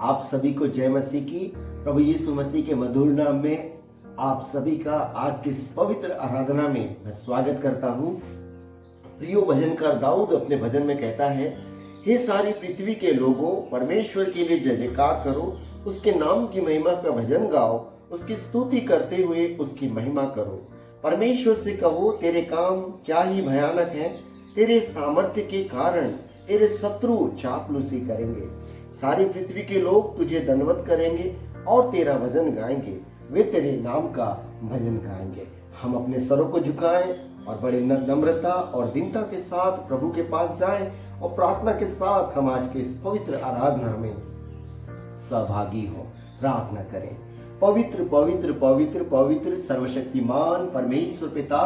आप सभी को जय मसीह की। प्रभु यीशु मसीह के मधुर नाम में आप सभी का आज की इस पवित्र आराधना में मैं स्वागत करता हूँ। प्रियो भजनकार दाऊद अपने भजन में कहता है, हे सारी पृथ्वी के लोगों, परमेश्वर के लिए जय जयकार करो, उसके नाम की महिमा का भजन गाओ, उसकी स्तुति करते हुए उसकी महिमा करो। परमेश्वर से कहो, तेरे काम क्या ही भयानक हैं, तेरे सामर्थ्य के कारण तेरे शत्रु चापलूसी करेंगे। सारी पृथ्वी के लोग तुझे दंडवत करेंगे और तेरा भजन गाएंगे, वे तेरे नाम का भजन गाएंगे। हम अपने सरों को झुकाएं और बड़ी नम्रता और दीनता के साथ प्रभु के पास जाएं और प्रार्थना के साथ हम आज के इस पवित्र आराधना में सहभागी हो। प्रार्थना करें। पवित्र पवित्र पवित्र पवित्र सर्वशक्तिमान परमेश्वर पिता,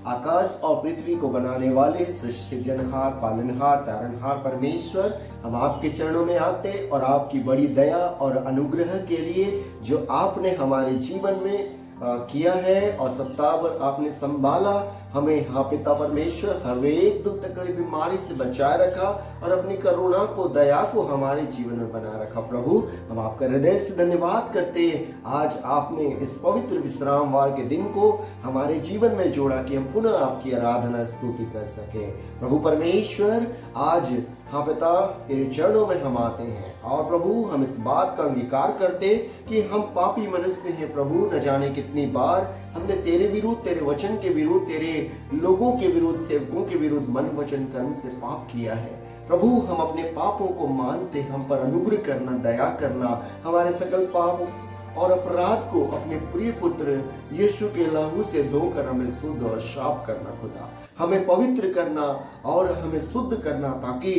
आकाश और पृथ्वी को बनाने वाले सृष्टिजनहार, पालनहार, तारणहार परमेश्वर, हम आपके चरणों में आते और आपकी बड़ी दया और अनुग्रह के लिए जो आपने हमारे जीवन में किया है और सत्तावर आपने संभाला, हमें हाँ पिता परमेश्वर हर एक दुख तकलीफ बीमारी से बचाए रखा और अपनी करुणा को, दया को हमारे जीवन में बनाए रखा। प्रभु, हम आपका हृदय से धन्यवाद करते हैं। आज आपने इस पवित्र विश्रामवार के दिन को हमारे जीवन में जोड़ा कि हम पुनः आपकी आराधना स्तुति कर सके। प्रभु परमेश्वर, आज हाँ पिता तेरे चरणों में हम आते हैं और प्रभु हम इस बात का अंगीकार करते कि हम पापी मनुष्य हैं। प्रभु, न जाने कितनी बार हमने तेरे विरुद्ध, तेरे वचन के विरुद्ध, तेरे लोगों के विरुद्ध, सेवकों के विरुद्ध मन वचन कर्म से पाप किया है। प्रभु, हम अपने पापों को मानते, हम पर अनुग्रह करना, दया करना, हमारे सकल पाप और अपराध को अपने प्रिय पुत्र यीशु के लहू से धोकर हमें शुद्ध और साफ करना। खुदा, हमें पवित्र करना और हमें शुद्ध करना, ताकि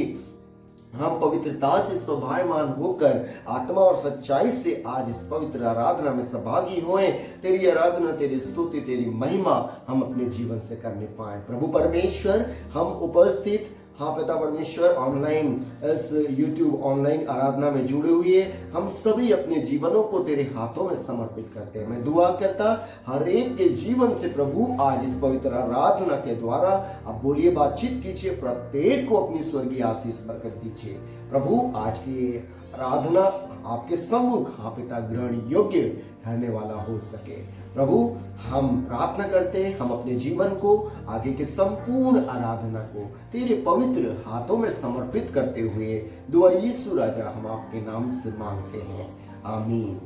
हम पवित्रता से शोभायमान होकर आत्मा और सच्चाई से आज इस पवित्र आराधना में सहभागी होएं। तेरी आराधना, तेरी स्तुति, तेरी महिमा हम अपने जीवन से करने पाए। प्रभु परमेश्वर, हम उपस्थित हाँ पिता परमेश्वर ऑनलाइन इस YouTube ऑनलाइन आराधना में जुड़े हुए हम सभी अपने जीवनों को तेरे हाथों में समर्पित करते हैं। मैं दुआ करता हर एक के जीवन से प्रभु आज इस पवित्र आराधना के द्वारा आप बोलिए, बातचीत कीजिए, प्रत्येक को अपनी स्वर्गीय आशीष बरकत दीजिए। प्रभु, आज की आराधना आपके सम्मुख हाँ पिता ग्रहण योग्य ठहरने वाला हो सके। प्रभु, हम प्रार्थना करते हैं, हम अपने जीवन को, आगे के संपूर्ण आराधना को तेरे पवित्र हाथों में समर्पित करते हुए दुआ यीशु राजा हम आपके नाम से मांगते हैं, आमीन।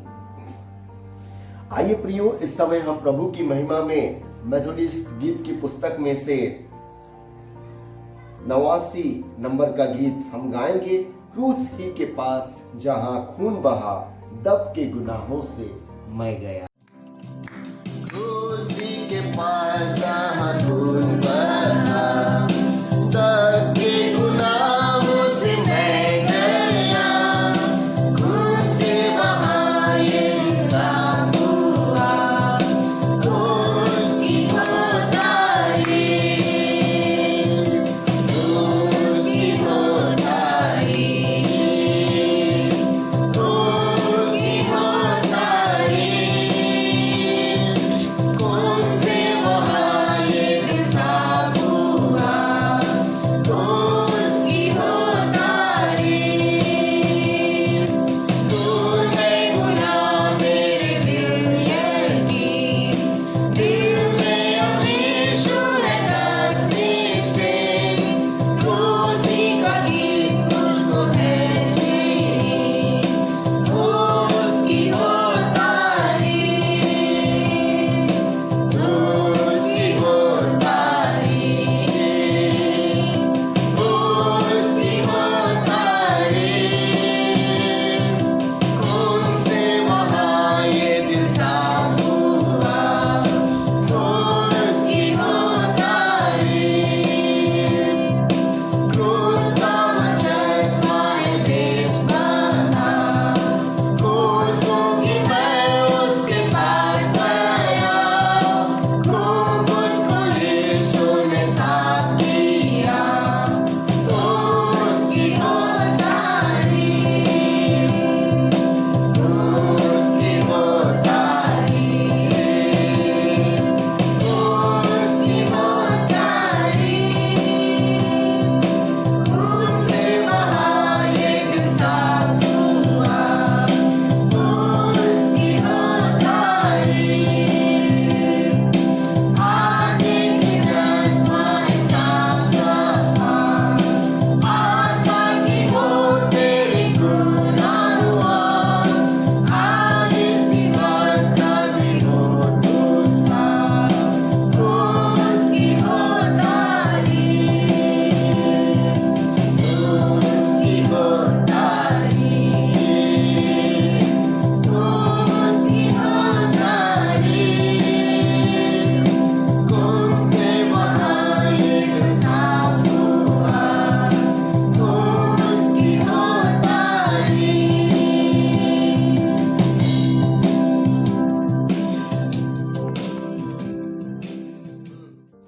आइए प्रियो, इस समय हम प्रभु की महिमा में मेथोडिस्ट गीत की पुस्तक में से 89 नंबर का गीत हम गाएंगे। क्रूस ही के पास जहां खून बहा, दब के गुनाहों से मैं गया। क्रूस ही के पास जहां खून बहा, दब के गुनाहों से मैं गया। खून से बहा ये साफ हुआ, तो उसकी खुदाई, उसकी खुदाई,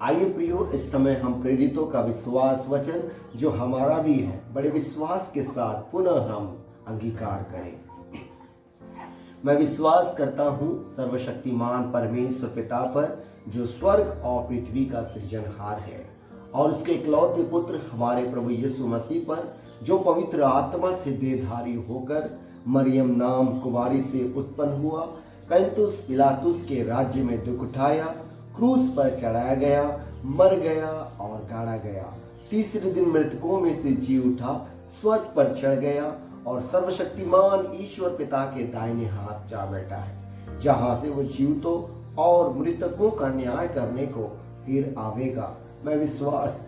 आइए प्रियो, इस समय हम प्रेरितों का विश्वास वचन जो हमारा भी है, बड़े विश्वास के साथ पुनः हम अंगीकार करें। मैं विश्वास करता हूँ सर्वशक्तिमान परमेश्वर पिता पर, जो स्वर्ग और पृथ्वी का सृजनहार है, और उसके इकलौते पुत्र हमारे प्रभु यीशु मसीह पर, जो पवित्र आत्मा से देहधारी होकर मरियम नाम कुमारी से उत्पन्न हुआ, पैंतुस पिलातुस के राज्य में दुख उठाया, क्रूस पर चढ़ाया गया, मर गया और गाड़ा गया, तीसरे दिन मृतकों में से जी उठा, स्वर्ग पर चढ़ गया और सर्वशक्तिमान ईश्वर पिता के दाहिने हाथ जा बैठा है, जहां से वो जीवितों और मृतकों का न्याय करने को फिर आवेगा। मैं विश्वास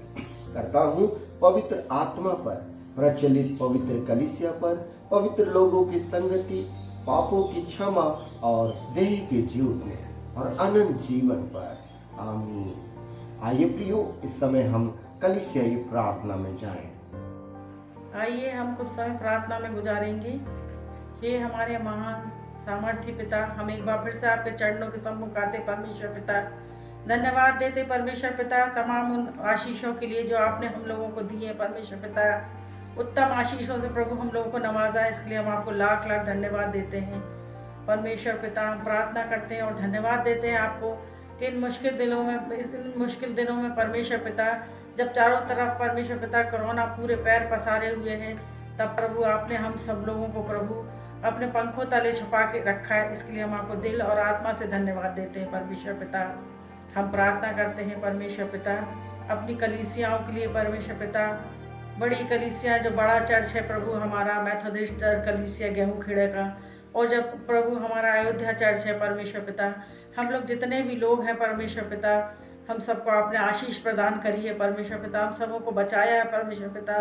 करता हूँ पवित्र आत्मा पर, प्रचलित पवित्र कलीसिया पर, पवित्र लोगों की संगति, पापों की क्षमा और देह के जीवन और अनंत जीवन पर। आमीन। आइए प्रियो, इस समय हम कलीसियाई प्रार्थना में जाएं। आइए हम कुछ समय प्रार्थना में गुजारेंगे। ये हमारे महान सामर्थ्य पिता, हम एक बार फिर से आपके चरणों के सम्मुख आते परमेश्वर पिता, धन्यवाद देते परमेश्वर पिता तमाम उन आशीषों के लिए जो आपने हम लोगों को दी है परमेश्वर पिता। उत्तम आशीषों से प्रभु हम लोगों को नवाजा, इसके लिए हम आपको लाख लाख धन्यवाद देते हैं परमेश्वर पिता। हम प्रार्थना करते हैं और धन्यवाद देते हैं आपको कि इन मुश्किल दिनों में परमेश्वर पिता, जब चारों तरफ परमेश्वर पिता कोरोना पूरे पैर पसारे हुए हैं, तब प्रभु आपने हम सब लोगों को प्रभु अपने पंखों तले छुपा के रखा है। इसके लिए हम आपको दिल और आत्मा से धन्यवाद देते हैं परमेश्वर पिता। हम प्रार्थना करते हैं परमेश्वर पिता अपनी कलीसियाओं के लिए परमेश्वर पिता। बड़ी कलीसिया जो बड़ा चर्च है प्रभु हमारा मेथोडिस्ट चर्च कलीसिया गेहूं खेड़े का, और जब प्रभु हमारा अयोध्या चर्च है परमेश्वर पिता, हम लोग जितने भी लोग हैं परमेश्वर पिता, हम सबको आपने आशीष प्रदान करी है परमेश्वर पिता। हम सबों को बचाया है परमेश्वर पिता।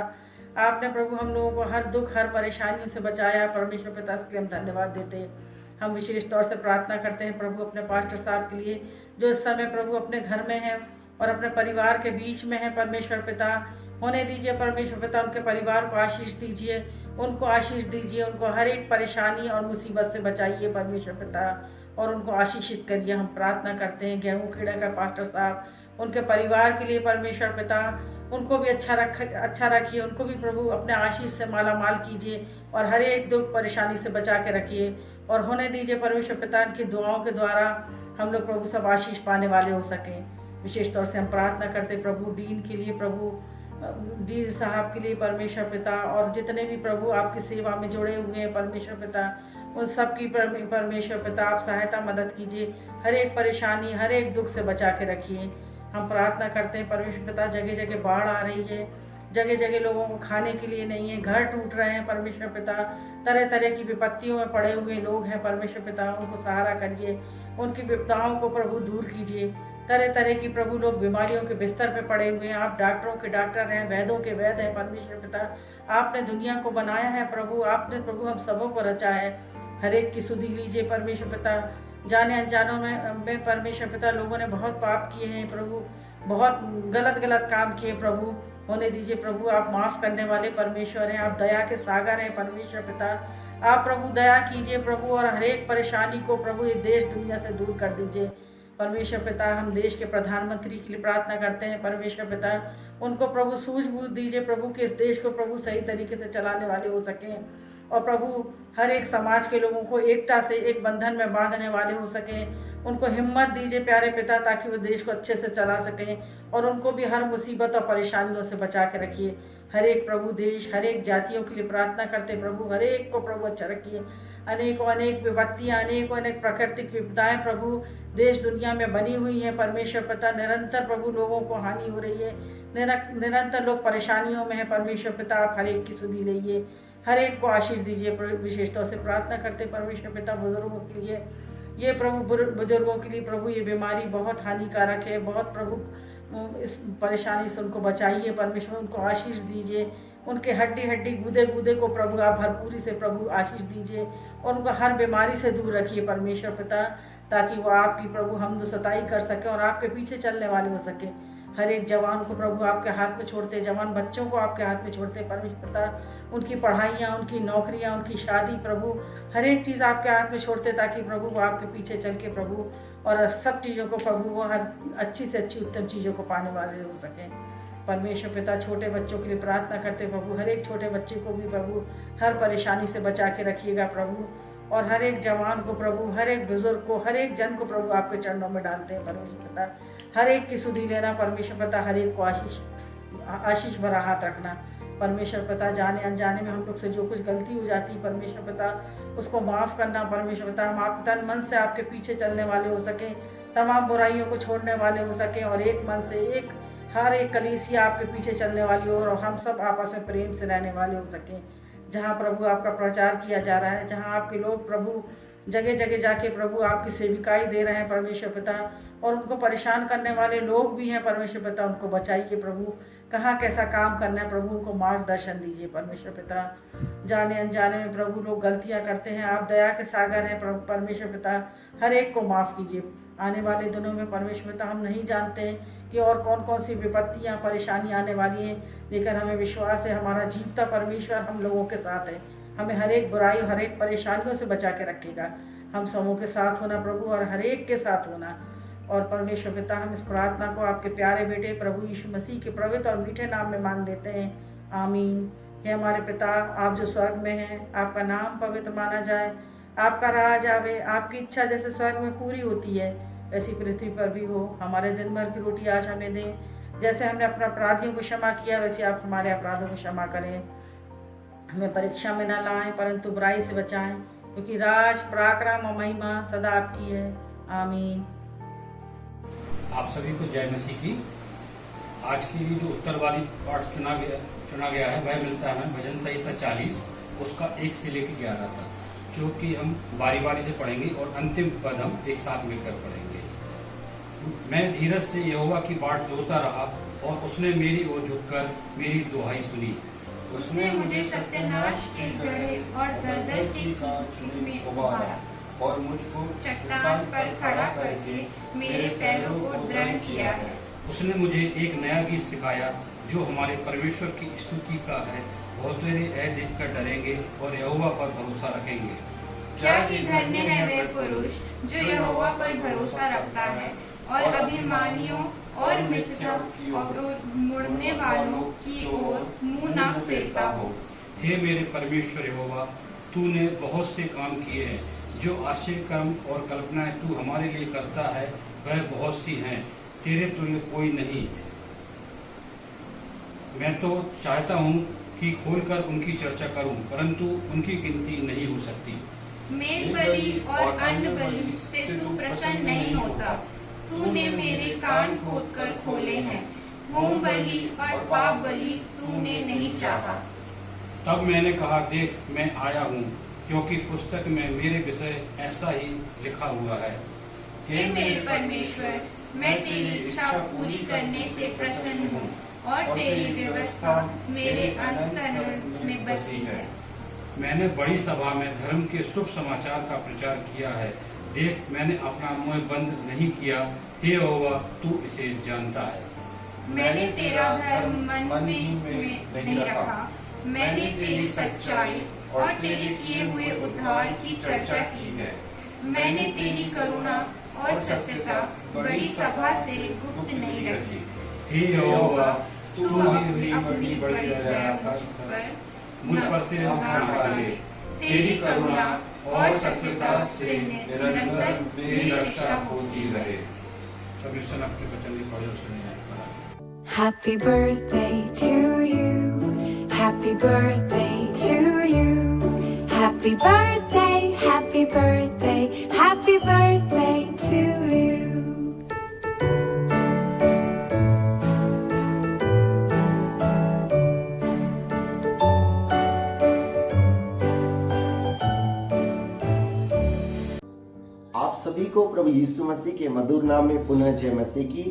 आपने प्रभु हम लोगों को हर दुख हर परेशानियों से बचाया है परमेश्वर पिता, इसके लिए हम धन्यवाद देते हैं। हम विशेष तौर से प्रार्थना करते हैं प्रभु अपने पास्टर साहब के लिए, जो इस समय प्रभु अपने घर में है और अपने परिवार के बीच में है परमेश्वर पिता। होने दीजिए परमेश्वर पिता, उनके परिवार को आशीष दीजिए, उनको आशीष दीजिए, उनको हर एक परेशानी और मुसीबत से बचाइए परमेश्वर पिता, और उनको आशीषित करिए। हम प्रार्थना करते हैं गेहूं खेड़ा का पास्टर साहब, उनके परिवार के लिए परमेश्वर पिता, उनको भी अच्छा रखिए, उनको भी प्रभु अपने आशीष से माला माल कीजिए और हर एक दुख परेशानी से बचा के रखिए, और होने दीजिए परमेश्वर पिता इनकी दुआओं के द्वारा हम लोग प्रभु सब आशीष पाने वाले हो सकें। विशेष तौर से हम प्रार्थना करते प्रभु डीन के लिए, प्रभु डीन साहब के लिए परमेश्वर पिता, और जितने भी प्रभु आपकी सेवा में जुड़े हुए हैं परमेश्वर पिता, उन सब की परमेश्वर पिता आप सहायता मदद कीजिए, हर एक परेशानी हर एक दुख से बचा के रखिए। हम प्रार्थना करते हैं परमेश्वर पिता, जगह जगह बाढ़ आ रही है, जगह जगह लोगों को खाने के लिए नहीं है, घर टूट रहे हैं परमेश्वर पिता, तरह तरह की विपत्तियों में पड़े हुए लोग हैं परमेश्वर पिता, उनको सहारा करिए, उनकी विपदाओं को प्रभु दूर कीजिए। तरह तरह की प्रभु लोग बीमारियों के बिस्तर पे पड़े हुए हैं, आप डॉक्टरों के डॉक्टर हैं, वैद्यों के वैद्य हैं परमेश्वर पिता। आपने दुनिया को बनाया है प्रभु, आपने प्रभु हम सबों को रचा है, हर एक की सुधि लीजिए परमेश्वर पिता। जाने अनजानों में परमेश्वर पिता लोगों ने बहुत पाप किए हैं प्रभु, बहुत गलत काम किए प्रभु, होने दीजिए प्रभु आप माफ़ करने वाले परमेश्वर हैं, आप दया के सागर हैं परमेश्वर पिता। आप प्रभु दया कीजिए प्रभु, और हर एक परेशानी को प्रभु इस देश दुनिया से दूर कर दीजिए परमेश्वर पिता। हम देश के प्रधानमंत्री के लिए प्रार्थना करते हैं परमेश्वर पिता, उनको प्रभु सूझबूझ दीजिए प्रभु कि इस देश को प्रभु सही तरीके से चलाने वाले हो सकें, और प्रभु हर एक समाज के लोगों को एकता से एक बंधन में बांधने वाले हो सकें। उनको हिम्मत दीजिए प्यारे पिता, ताकि वो देश को अच्छे से चला सकें, और उनको भी हर मुसीबत और परेशानियों से बचा के रखिए। हर एक प्रभु देश हर एक जातियों के लिए प्रार्थना करते प्रभु, हर एक को प्रभु अच्छा रखिए। अनेक विपत्तियाँ अनेक प्राकृतिक विपदाएं प्रभु देश दुनिया में बनी हुई हैं परमेश्वर पिता, निरंतर प्रभु लोगों को हानि हो रही है, निरंतर लोग परेशानियों में है परमेश्वर पिता। आप हर एक की सुधि लीजिए, हर एक को आशीष दीजिए। विशेष तौर से प्रार्थना करते परमेश्वर पिता बुजुर्गों के लिए, ये प्रभु बुजुर्गों के लिए प्रभु ये बीमारी बहुत हानिकारक है, बहुत प्रभु इस परेशानी से उनको बचाइए परमेश्वर, उनको आशीष दीजिए। उनके हड्डी गूदे को प्रभु आप भरपूरी से प्रभु आशीष दीजिए, और उनको हर बीमारी से दूर रखिए परमेश्वर पिता, ताकि वो आपकी प्रभु हमद सताई कर सके और आपके पीछे चलने वाले हो सके। हर एक जवान को प्रभु आपके हाथ में छोड़ते, जवान बच्चों को आपके हाथ में छोड़ते परमेश्वर पिता। उनकी पढ़ाइयाँ, उनकी नौकरियाँ, उनकी शादी प्रभु, हर एक चीज़ आपके हाथ में छोड़ते, ताकि प्रभु वो आपके पीछे चल के प्रभु और सब चीज़ों को प्रभु वो हर अच्छी से अच्छी उत्तम चीज़ों को पाने वाले हो सकें। परमेश्वर पिता, छोटे बच्चों के लिए प्रार्थना करते प्रभु, हर एक छोटे बच्चे को भी प्रभु हर परेशानी से बचा के रखिएगा प्रभु, और हर एक जवान को प्रभु, हर एक बुजुर्ग को, हर एक जन को प्रभु आपके चरणों में डालते हैं परमेश्वर पिता। हर एक की सुधि लेना परमेश्वर पिता, हर एक को आशीष भरा हाथ रखना परमेश्वर पिता। जाने अनजाने में हम लोग से जो कुछ गलती हो जाती है परमेश्वर पिता, उसको माफ़ करना परमेश्वर पिता। हम आप तन मन से आपके पीछे चलने वाले हो सकें, तमाम बुराइयों को छोड़ने वाले हो सकें, और एक मन से हर एक कलीसिया आपके पीछे चलने वाली हो, और हम सब आपस में प्रेम से रहने वाले हो सकें। जहाँ प्रभु आपका प्रचार किया जा रहा है, जहाँ आपके लोग प्रभु जगह जगह जाके प्रभु आपकी सेविकाई दे रहे हैं परमेश्वर पिता, और उनको परेशान करने वाले लोग भी हैं परमेश्वर पिता, उनको बचाइए प्रभु। कहाँ कैसा काम करना है प्रभु, उनको मार्गदर्शन दीजिए परमेश्वर पिता। जाने अनजाने में प्रभु लोग गलतियाँ करते हैं, आप दया के सागर हैं प्रभु परमेश्वर पिता, हर एक को माफ़ कीजिए। आने वाले दिनों में परमेश्वर पिता हम नहीं जानते हैं कि और कौन कौन सी विपत्तियाँ परेशानी आने वाली हैं, लेकिन हमें विश्वास है हमारा जीवता परमेश्वर हम लोगों के साथ है, हमें हर एक बुराई, हर एक परेशानियों से बचा के रखेगा। हम सबों के साथ होना प्रभु, और हर एक के साथ होना। और परमेश्वर पिता, हम इस प्रार्थना को आपके प्यारे बेटे प्रभु यीशु मसीह के पवित्र और मीठे नाम में मांग लेते हैं, आमीन। हे हमारे पिता, आप जो स्वर्ग में हैं, आपका नाम पवित्र माना जाए, आपका राज आवे, आपकी इच्छा जैसे स्वर्ग में पूरी होती है वैसी पृथ्वी पर भी हो। हमारे दिन भर की रोटी आज हमें दें, जैसे हमने अपने अपराधियों को क्षमा किया वैसे आप हमारे अपराधों को क्षमा करें। हमें परीक्षा में न लाएं परंतु बुराई से बचाएं, क्योंकि राज, पराक्रम और महिमा सदा आपकी है, आमीन। आप सभी को जय मसीह की। आज के लिए जो उत्तरवादी पाठ चुना गया है वह मिलता है भजन संहिता 40 उसका 1 से लेकर 11 तक, जो कि हम बारी बारी से पढ़ेंगे और अंतिम पद हम एक साथ मिलकर पढ़ेंगे। मैं धीरज से यहोवा की बाट जोता रहा, और उसने मेरी ओर झुककर मेरी दुहाई सुनी। उसने मुझे सत्यानाश के गड्ढे और दलदल की कीचड़ में उबारा, और मुझको चट्टान पर खड़ा करके मेरे पैरों को दृढ़ किया है। उसने मुझे एक नया गीत सिखाया, जो हमारे परमेश्वर की स्तुति का है। बहुत तेरे ऐ देखकर डरेंगे और यहोवा पर भरोसा रखेंगे। क्या ही धन्य है वे पुरुष जो यहोवा पर भरोसा रखता है, और अभिमानियों और मिथ्या और मुड़ने वालों की ओर मुंह न फेरता हो। हे मेरे परमेश्वर यहोवा, तूने बहुत से काम किए हैं, जो आश्चर्य कर्म और कल्पनाएं तू हमारे लिए करता है वह बहुत सी हैं, तेरे तुल्य कोई नहीं। मैं तो चाहता हूँ कि खोलकर उनकी चर्चा करूं, परंतु उनकी गिनती नहीं हो सकती। मेल बलि और अन्न बलि से तू प्रसन्न नहीं होता। तूने मेरे कान खोदकर खोले हैं, होम बलि और पाप बलि तूने नहीं चाहा। तब मैंने कहा, देख मैं आया हूँ, क्योंकि पुस्तक में मेरे विषय ऐसा ही लिखा हुआ है। हे मेरे परमेश्वर, मैं तेरी इच्छा पूरी करने से प्रसन्न हूँ, और तेरी व्यवस्था मेरे अंतःकरण में बसी है। मैंने बड़ी सभा में धर्म के शुभ समाचार का प्रचार किया है। देख, मैंने अपना मुंह बंद नहीं किया। हे यहोवा, तू इसे जानता है। मैंने तेरा धर्म मन में नहीं रखा। मैंने तेरी सच्चाई और तेरे किए हुए उद्धार की चर्चा की है। मैंने तेरी करुणा और सत्यता बड़ी सभा से गुप्त नहीं रखी। हे यहोवा, तू अपनी बड़ी दया पर मुझ पर से न टाले। तेरी करुणा और सत्यता से निरंतर मेरी रक्षा होती रहे। सभी सुन अपने वचन की पढ़ो सुनिए। Happy birthday to you. Happy birthday to you. Happy birthday, happy birthday, happy birthday to you. आप सभी को प्रभु यीशु मसीह के मधुर नाम में पुनः जय मसीह की।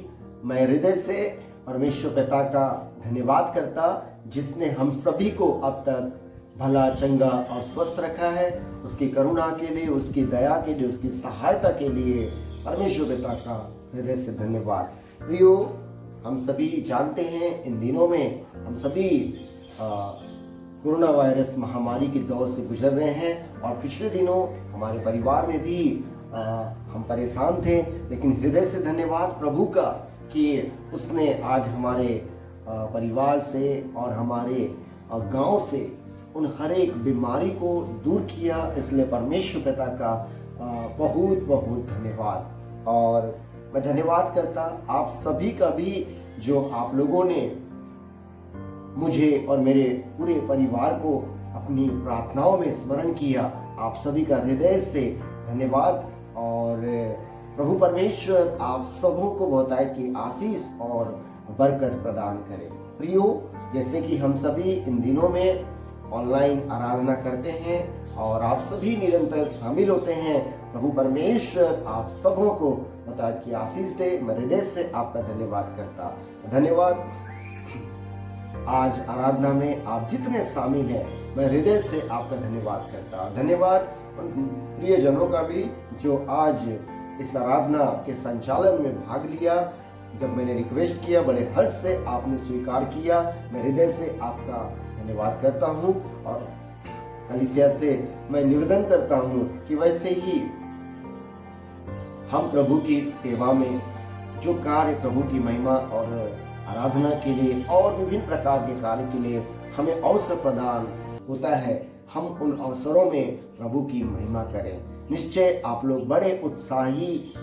मैं हृदय से परमेश्वर पिता का धन्यवाद करता, जिसने हम सभी को अब तक भला, चंगा और स्वस्थ रखा है। उसकी करुणा के लिए, उसकी दया के लिए, उसकी सहायता के लिए परमेश्वर पिता का हृदय से धन्यवाद। प्रियो, हम सभी जानते हैं इन दिनों में हम सभी कोरोना वायरस महामारी के दौर से गुजर रहे हैं और पिछले दिनों हमारे परिवार में भी हम परेशान थे, लेकिन हृदय से धन्यवाद प्रभु का कि उसने आज हमारे परिवार से और हमारे गांव से उन हर एक बीमारी को दूर किया। इसलिए परमेश्वर पिता का बहुत बहुत धन्यवाद। और मैं धन्यवाद करता आप सभी का भी जो आप लोगों ने मुझे और मेरे पूरे परिवार को अपनी प्रार्थनाओं में स्मरण किया। आप सभी का हृदय से धन्यवाद और प्रभु परमेश्वर आप सबों को बहुतायत की आशीष और बरकत प्रदान करें। प्रियो, जैसे कि हम सभी इन दिनों में ऑनलाइन आराधना करते हैं और आप सभी निरंतर शामिल होते हैं, प्रभु परमेश्वर आप सबों को बहुतायत की आशीष दे। मैं हृदय से आपका धन्यवाद करता। धन्यवाद आज आराधना में आप जितने शामिल हैं, मैं हृदय से आपका धन्यवाद करता। धन्यवाद प्रिय जनों का भी जो आज इस आराधना के संचालन में भाग लिया। जब मैंने रिक्वेस्ट किया बड़े हर्ष से आपने स्वीकार किया। मैं हृदय से आपका धन्यवाद करता हूं और कलीसिया से मैं निवेदन करता हूं कि वैसे ही हम प्रभु की सेवा में जो कार्य प्रभु की महिमा और आराधना के लिए और विभिन्न प्रकार के कार्य के लिए हमें अवसर प्रदान होता है, हम उन अवसरों में प्रभु की महिमा करें। निश्चय आप लोग बड़े उत्साही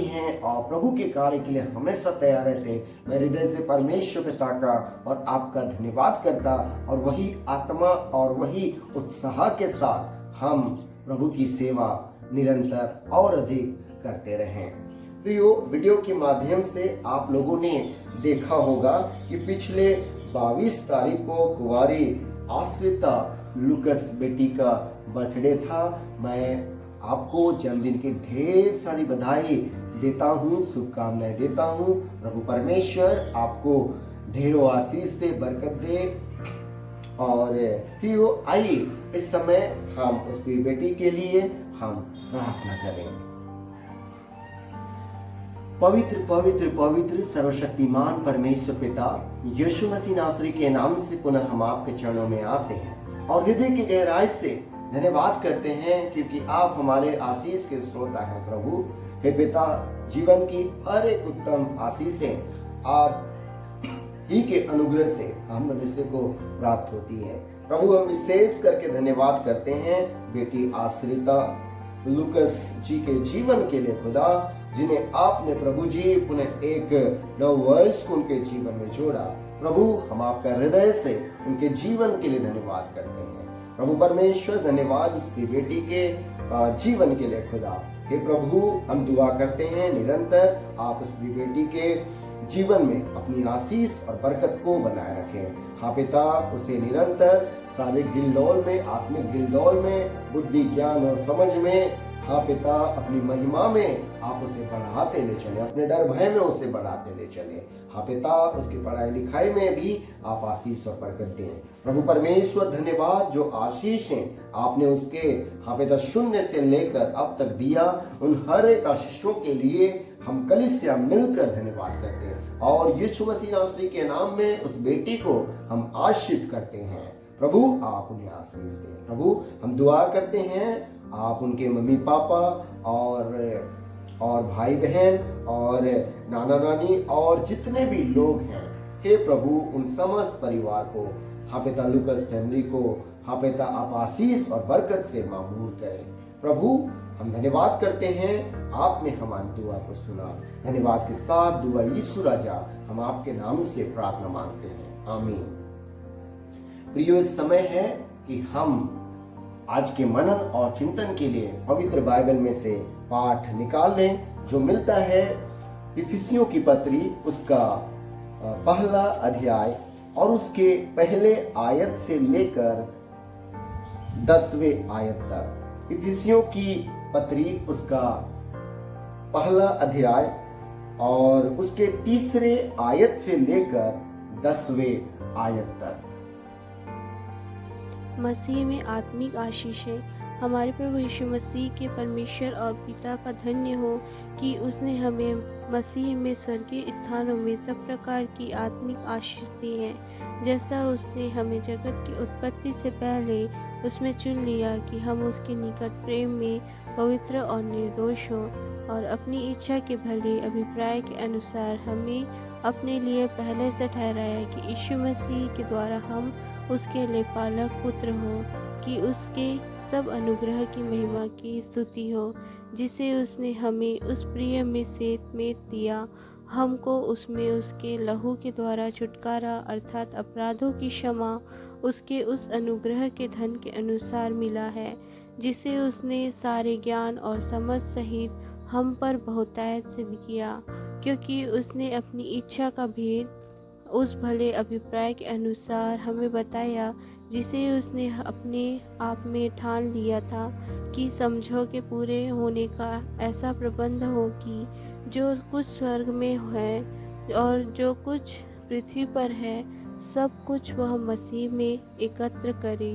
हैं और प्रभु के कार्य के लिए हमेशा तैयार रहते। मैं हृदय से परमेश्वर पिता का और आपका धन्यवाद करता और वही आत्मा और वही उत्साह के साथ हम प्रभु की सेवा निरंतर और अधिक करते रहें। प्रियो, वीडियो के माध्यम से आप लोगों ने देखा होगा कि पिछले 22 तारीख को कुंवारी आश्रिता लुकस बेटी का बर्थडे था। मैं आपको जन्मदिन की ढेर सारी बधाई देता हूँ, शुभकामनाएं देता हूँ। प्रभु परमेश्वर आपको ढेरों आशीष दे, बरकत दे। और प्रियो, आइए इस समय हम उस बेटी के लिए हम प्रार्थना करें। पवित्र पवित्र पवित्र सर्वशक्तिमान परमेश्वर पिता, यीशु मसीह नासरी के नाम से पुनः हम आपके चरणों में आते हैं और हृदय की गहराई से धन्यवाद करते हैं क्योंकि आप हमारे आशीष के स्रोता हैं। प्रभु हे पिता, जीवन की हर एक उत्तम आशीषें आप ही के अनुग्रह से हम मनुष्य को प्राप्त होती है। प्रभु, हम विशेष करके धन्यवाद करते हैं बेटी आश्रिता लुकस जी के जीवन के लिए खुदा, जिन्हें आपने प्रभु जी पुनः एक नव वर्ष को उनके जीवन में जोड़ा। प्रभु, हम आपका हृदय से उनके जीवन के लिए धन्यवाद करते हैं। प्रभु परमेश्वर, धन्यवाद उस बेटी के जीवन के लिए खुदा। हे प्रभु, हम दुआ करते हैं निरंतर आप उस बेटी के जीवन में अपनी आशीष और बरकत को बनाए रखें। हाँ पिता, उसे निरंतर शारीरिक दिलदौल में, आत्मिक दिलदौल में, बुद्धि ज्ञान और समझ में, हाँ पिता, अपनी महिमा में आप उसे बढ़ाते ले चले, अपने डर भय में उसे बढ़ाते ले चले। हाँ पिता, उसकी पढ़ाई लिखाई में भी आप आशीष और बरकत दें। प्रभु परमेश्वर, धन्यवाद जो आशीषें आपने उसके हाँ पिता शून्य से लेकर अब तक दिया, उन हर एक आशीषों के लिए हम कलीसिया मिलकर धन्यवाद करते हैं और यीशु मसीह नासरी के नाम में उस बेटी को हम आशीष करते हैं। प्रभु, आप उन्हें आशीष दें। प्रभु, हम दुआ करते हैं आप उनके मम्मी पापा और भाई बहन और नाना नानी और जितने भी लोग हैं, हे प्रभु, उन समस्त परिवार को, हाँ पिता, लुकस फैमिली को, हाँ पिता, आप आशीष और बरकत से मामूर करें। प्रभु, हम धन्यवाद करते हैं, आपने हमारी दुआ को सुना। धन्यवाद के साथ दुआ यीशु राजा हम आपके नाम से प्रार्थना मांगते हैं, आमीन। प्रियो, इस समय है कि हम आज के मनन और चिंतन के लिए पवित्र बाइबल में से पाठ निकाल लें, जो मिलता है इफिसियों की पत्री उसका पहला अध्याय और उसके पहले आयत से लेकर 10वें आयत तक। इफिसियों की पत्री उसका पहला अध्याय और उसके तीसरे आयत से लेकर 10वें आयत तक। मसीह में आत्मिक आशीषें हमारे प्रभु यीशु मसीह के परमेश्वर और पिता का धन्य हो कि उसने हमें मसीह में स्वर्गीय स्थानों में सब प्रकार की आत्मिक आशीष दी है, जैसा उसने हमें जगत की उत्पत्ति से पहले उसमें चुन लिया कि हम उसके निकट प्रेम में पवित्र और निर्दोष हों, और अपनी इच्छा के भले अभिप्राय के अनुसार हमें अपने लिए पहले से ठहराया कि यीशु मसीह के द्वारा हम उसके लिए पालक पुत्र हो, कि उसके सब अनुग्रह की महिमा की स्तुति हो, जिसे उसने हमें उस प्रिय में समेत दिया। हमको उसमें उसके लहू के द्वारा छुटकारा अर्थात अपराधों की क्षमा उसके उस अनुग्रह के धन के अनुसार मिला है, जिसे उसने सारे ज्ञान और समझ सहित हम पर बहुतायत से किया, क्योंकि उसने अपनी इच्छा का भेद उस भले अभिप्राय के अनुसार हमें बताया, जिसे उसने अपने आप में ठान लिया था कि समझो के पूरे होने का ऐसा प्रबंध हो कि जो कुछ स्वर्ग में है और जो कुछ पृथ्वी पर है, सब कुछ वह मसीह में एकत्र करे।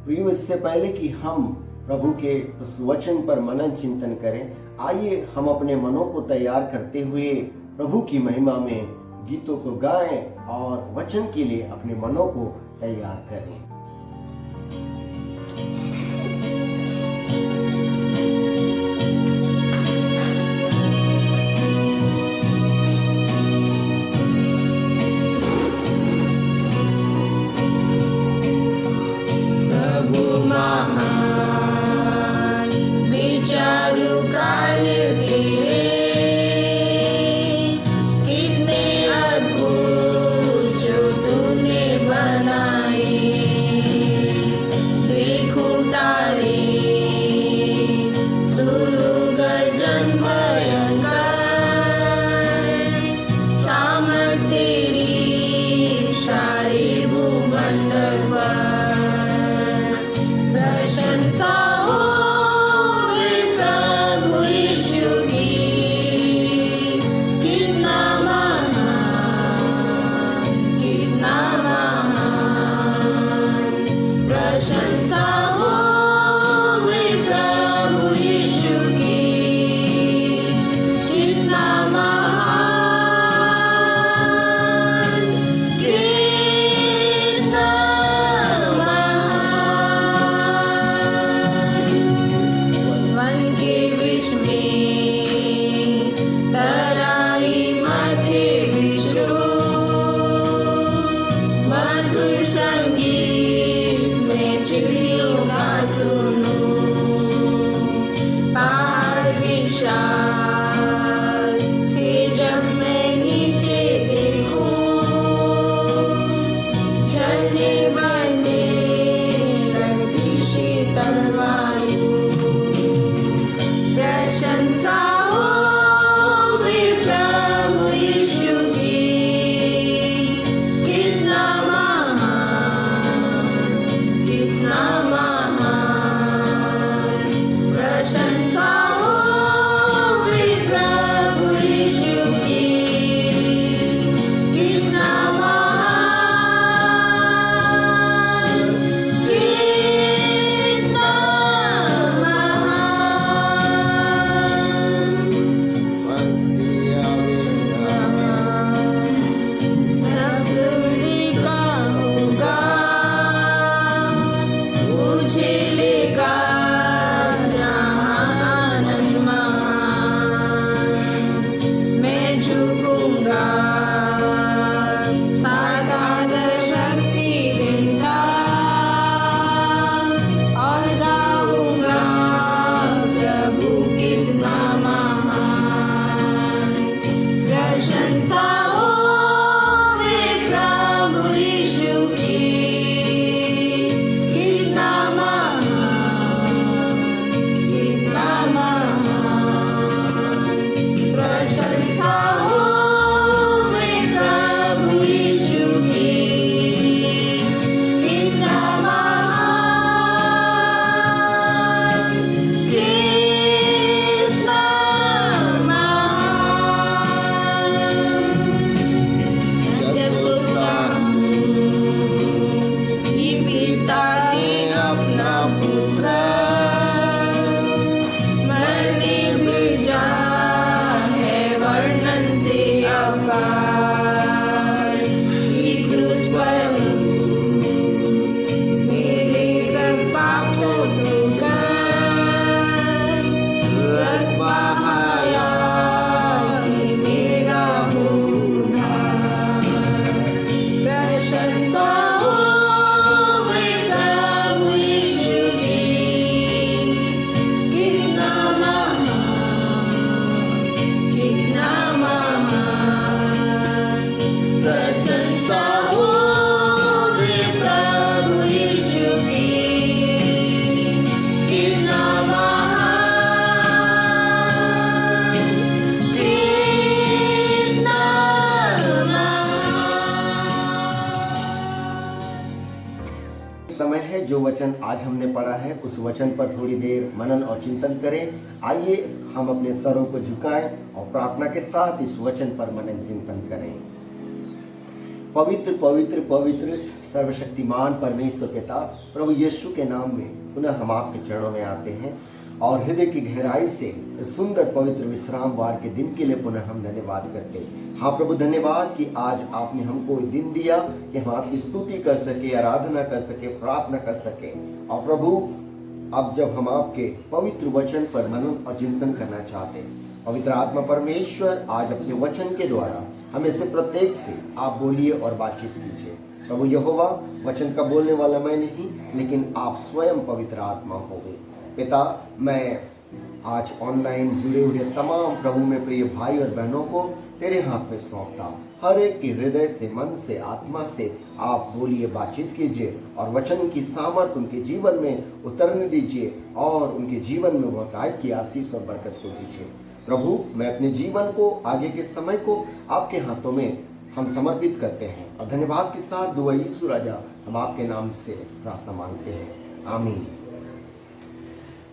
प्रियो, इससे पहले कि हम प्रभु के उस वचन पर मनन चिंतन करें, आइए हम अपने मनों को तैयार करते हुए प्रभु की महिमा में गीतों को गाएं और वचन के लिए अपने मनों को तैयार करें। आज हमने पढ़ा है उस वचन पर थोड़ी देर मनन और चिंतन करें। आइए हम अपने सरों को झुकाएं और प्रार्थना के साथ इस वचन पर मनन चिंतन करें। पवित्र पवित्र पवित्र सर्वशक्तिमान परमेश्वर पिता, प्रभु यीशु के नाम में पुनः हम आपके चरणों में आते हैं और हृदय की गहराई से इस सुंदर पवित्र विश्रामवार के दिन के लिए पुनः हम धन्यवाद करते हैं। हाँ प्रभु, धन्यवाद कि आज आपने हमको ये दिन दिया कि हम आपकी स्तुति कर सके, आराधना कर सके, प्रार्थना कर सके। और प्रभु, अब जब हम आपके पवित्र वचन पर मनन और चिंतन करना चाहते हैं, पवित्र आत्मा परमेश्वर आज अपने वचन के द्वारा हमें से प्रत्येक से आप बोलिए और बातचीत कीजिए। प्रभु यहोवा, वचन का बोलने वाला मैं नहीं, लेकिन आप स्वयं पवित्र आत्मा होगे। पिता, मैं आज ऑनलाइन जुड़े हुए तमाम प्रभु में प्रिय भाई और बहनों को तेरे हाथ में सौंपता हूँ। हर एक के हृदय से, मन से, आत्मा से आप बोलिए, बातचीत कीजिए और वचन की सामर्थ उनके जीवन में उतरने दीजिए और उनके जीवन में बहुतायत की आशीष और बरकत को दीजिए। प्रभु, मैं अपने जीवन को, आगे के समय को आपके हाथों में हम समर्पित करते हैं और धन्यवाद के साथ दुआ यीशु राजा हम आपके नाम से प्रार्थना मांगते हैं, आमीन।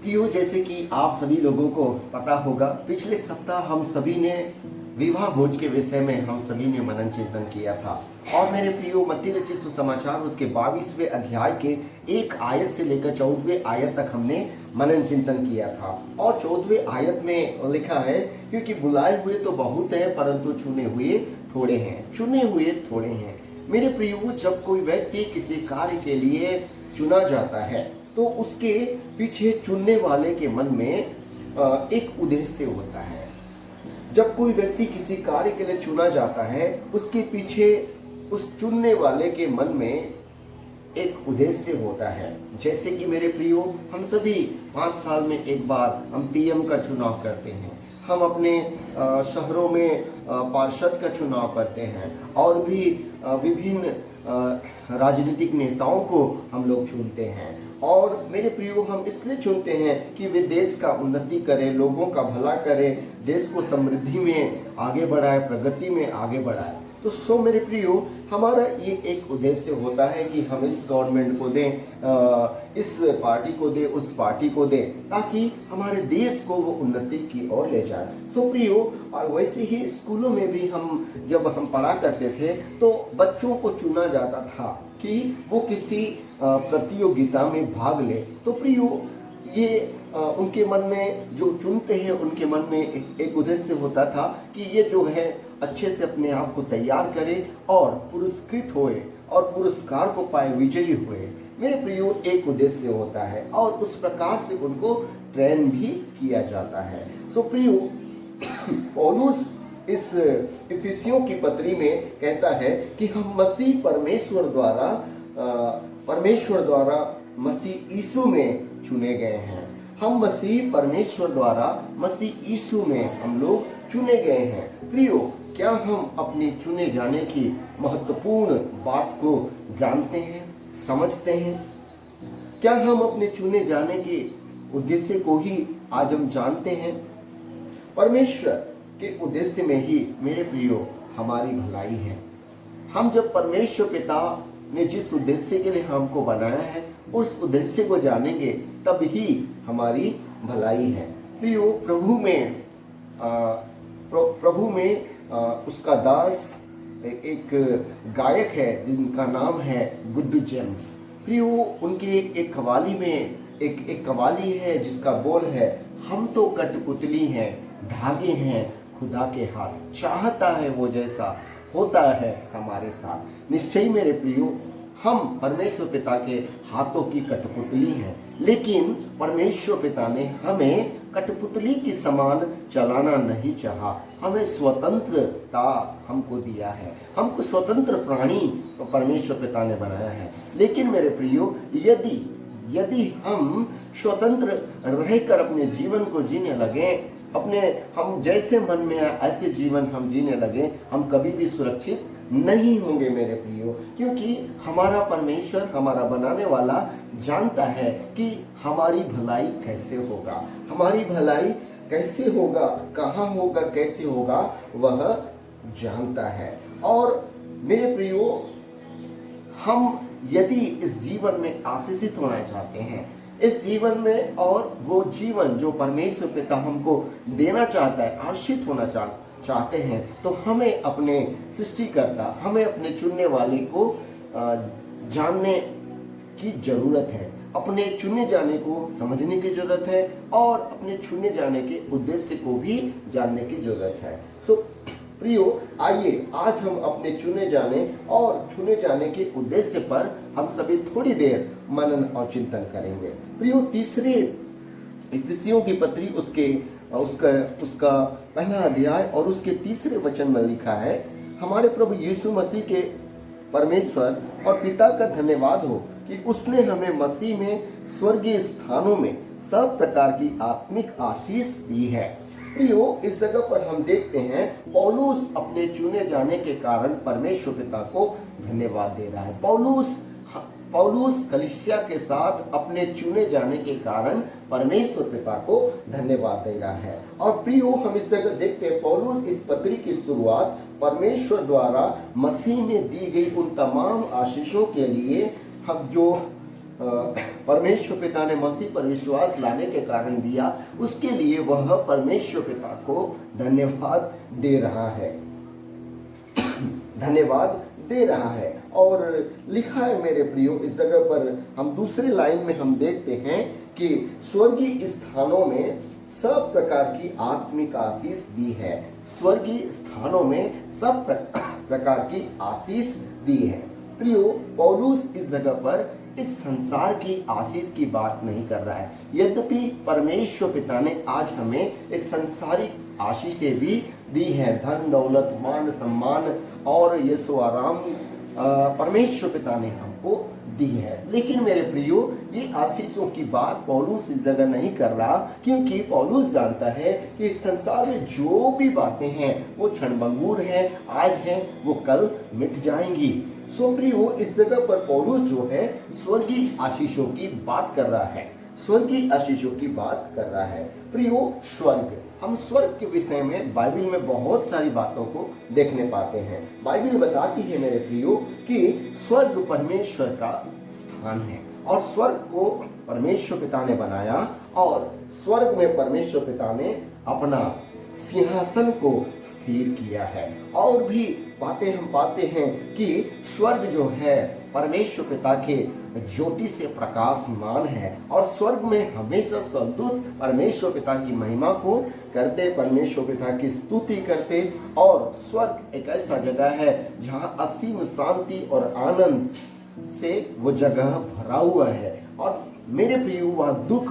प्रियो, जैसे कि आप सभी लोगों को पता होगा, पिछले सप्ताह हम सभी ने विवाह भोज के विषय में हम सभी ने मनन चिंतन किया था। और मेरे प्रियो, मत्ती रचित सुसमाचार उसके 22वें अध्याय के 1 आयत से लेकर 14वें आयत तक हमने मनन चिंतन किया था। और 14वें आयत में लिखा है, क्योंकि बुलाए हुए तो बहुत हैं परंतु चुने हुए थोड़े हैं, चुने हुए थोड़े हैं। मेरे प्रियो, जब कोई व्यक्ति किसी कार्य के लिए चुना जाता है तो उसके पीछे चुनने वाले के मन में एक उद्देश्य होता है। जब कोई व्यक्ति किसी कार्य के लिए चुना जाता है, उसके पीछे उस चुनने वाले के मन में एक उद्देश्य होता है। जैसे कि मेरे प्रियो, हम सभी 5 साल में एक बार हम पीएम का चुनाव करते हैं, हम अपने शहरों में पार्षद का चुनाव करते हैं और भी विभिन्न राजनीतिक नेताओं को हम लोग चुनते हैं। और मेरे प्रियो, हम इसलिए चुनते हैं कि वे देश का उन्नति करें, लोगों का भला करें, देश को समृद्धि में आगे बढ़ाए, प्रगति में आगे बढ़ाए। तो मेरे प्रियो, हमारा ये एक उद्देश्य होता है कि हम इस गवर्नमेंट को दें, इस पार्टी को दें, उस पार्टी को दें, ताकि हमारे देश को वो उन्नति की ओर ले जाए। प्रियो, और वैसे ही स्कूलों में भी जब हम पढ़ा करते थे तो बच्चों को चुना जाता था कि वो किसी प्रतियोगिता में भाग ले। तो प्रियो, ये उनके मन में, जो चुनते हैं उनके मन में एक उद्देश्य होता था कि ये जो है अच्छे से अपने आप को तैयार करे और पुरस्कृत होए और पुरस्कार को पाए, विजयी हुए। मेरे प्रियो, एक उद्देश्य होता है और उस प्रकार से उनको ट्रेन भी किया जाता है। प्रियो, पौलुस इस इफिसियों की पत्री में कहता है कि हम मसीह परमेश्वर द्वारा मसीह यीशु में चुने गए हैं। हम मसीह परमेश्वर द्वारा मसीह यीशु में हम लोग चुने गए हैं। प्रियो, क्या हम अपने चुने जाने की महत्वपूर्ण बात को जानते हैं, समझते हैं? क्या हम अपने चुने जाने के उद्देश्य को ही आज हम जानते हैं? परमेश्वर के उद्देश्य में ही मेरे प्रियो हमारी भलाई है। हम जब परमेश्वर पिता ने जिस उद्देश्य के लिए हमको बनाया है, उस उद्देश्य को जानेंगे तब ही हमारी भलाई है। प्रियो, प्रभु में उसका दास एक गायक है जिनका नाम है गुड्डू जेम्स। प्रियो, उनके एक कव्वाली में एक कव्वाली है जिसका बोल है, हम तो कठपुतली हैं, धागे हैं खुदा के हाथ, चाहता है वो जैसा होता है हमारे साथ। निश्चय मेरे प्रियो, हम परमेश्वर पिता के हाथों की कठपुतली हैं, लेकिन परमेश्वर पिता ने हमें कठपुतली की समान चलाना नहीं चाहा। हमें स्वतंत्रता हमको दिया है, हमको स्वतंत्र प्राणी परमेश्वर पिता ने बनाया है। लेकिन मेरे प्रियो, यदि हम स्वतंत्र रहकर अपने जीवन को जीने लगे, हम जैसे मन में आए ऐसे जीवन हम जीने लगे, हम कभी भी सुरक्षित नहीं होंगे मेरे प्रियो। क्योंकि हमारा परमेश्वर, हमारा बनाने वाला जानता है कि हमारी भलाई कैसे होगा, हमारी भलाई कैसे होगा, कहाँ होगा, कैसे होगा, वह जानता है। और मेरे प्रियो, हम यदि इस जीवन में आशीषित होना चाहते हैं, इस जीवन में, और वो जीवन जो परमेश्वर पिता हमको देना चाहता है, आशीषित होना चाहते हैं, तो हमें अपने सृष्टिकर्ता, हमें अपने चुनने वाले को जानने की जरूरत है, अपने चुने जाने को समझने की जरूरत है, और अपने चुने जाने के उद्देश्य को भी जानने की जरूरत है। सो प्रियो, आइए आज हम अपने चुने जाने और चुने जाने के उद्देश्य पर हम सभी थोड़ी देर मनन और चिंतन करेंगे। प्रियो, तीसरे इफिसियों की पत्री उसका पहला अध्याय और उसके तीसरे वचन में लिखा है, हमारे प्रभु यीशु मसीह के परमेश्वर और पिता का धन्यवाद हो कि उसने हमें मसीह में स्वर्गीय स्थानों में सब प्रकार की आत्मिक आशीष दी है। प्रियो, इस जगह पर हम देखते हैं पौलुस अपने चुने जाने के कारण परमेश्वर पिता को धन्यवाद दे रहा है। पौलुस कलीसिया के साथ अपने चुने जाने के कारण परमेश्वर पिता को धन्यवाद दे रहा है। और प्रियो, हम इस जगह देखते हैं पौलुस इस पत्री की शुरुआत परमेश्वर द्वारा मसीह में दी गई उन तमाम आशीषों के लिए, हम जो परमेश्वर पिता ने मसीह पर विश्वास लाने के कारण दिया, उसके लिए वह परमेश्वर पिता को धन्यवाद दे रहा है, धन्यवाद दे रहा है। और लिखा है मेरे प्रियो, इस जगह पर हम दूसरी लाइन में हम देखते हैं कि स्वर्गीय स्थानों में सब प्रकार की आत्मिक आशीष दी है। स्वर्गीय स्थानों में सब प्रकार की आशीष दी है। प्रियो, पौलुस इस जगह पर इस संसार की आशीष की बात नहीं कर रहा है, यद्यपि परमेश्वर पिता ने आज हमें एक संसारिक आशीषें भी दी है, धन दौलत मान सम्मान और यीशु आराम परमेश्वर पिता ने हमको दी है। लेकिन मेरे प्रियो, ये आशीषों की बात पौलुस इस जगह नहीं कर रहा, क्योंकि पौलुस जानता है कि इस संसार में जो भी बातें हैं वो क्षणभंगुर हैं, आज हैं वो कल मिट जाएंगी। सो प्रियो, इस जगह पर पौलुस जो है स्वर्गीय आशीषों की बात कर रहा है, स्वर्गीय आशीषों की बात कर रहा है। प्रियो, स्वर्ग, हम स्वर्ग के विषय में बाइबल में बहुत सारी बातों को देखने पाते हैं। बाइबल बताती है मेरे प्रियो कि स्वर्ग परमेश्वर का स्थान है, और स्वर्ग को परमेश्वर पिता ने बनाया, और स्वर्ग में परमेश्वर पिता ने अपना सिंहासन को स्थिर किया है। और भी बातें हम पाते हैं कि स्वर्ग जो है परमेश्वर पिता के ज्योति से प्रकाशमान है, और स्वर्ग में हमेशा स्वर्गदूत परमेश्वर पिता की महिमा को करते, परमेश्वर पिता की स्तुति करते। और स्वर्ग एक ऐसा जगह है जहाँ असीम शांति और आनंद से वो जगह भरा हुआ है। और मेरे प्रियो, वहाँ दुख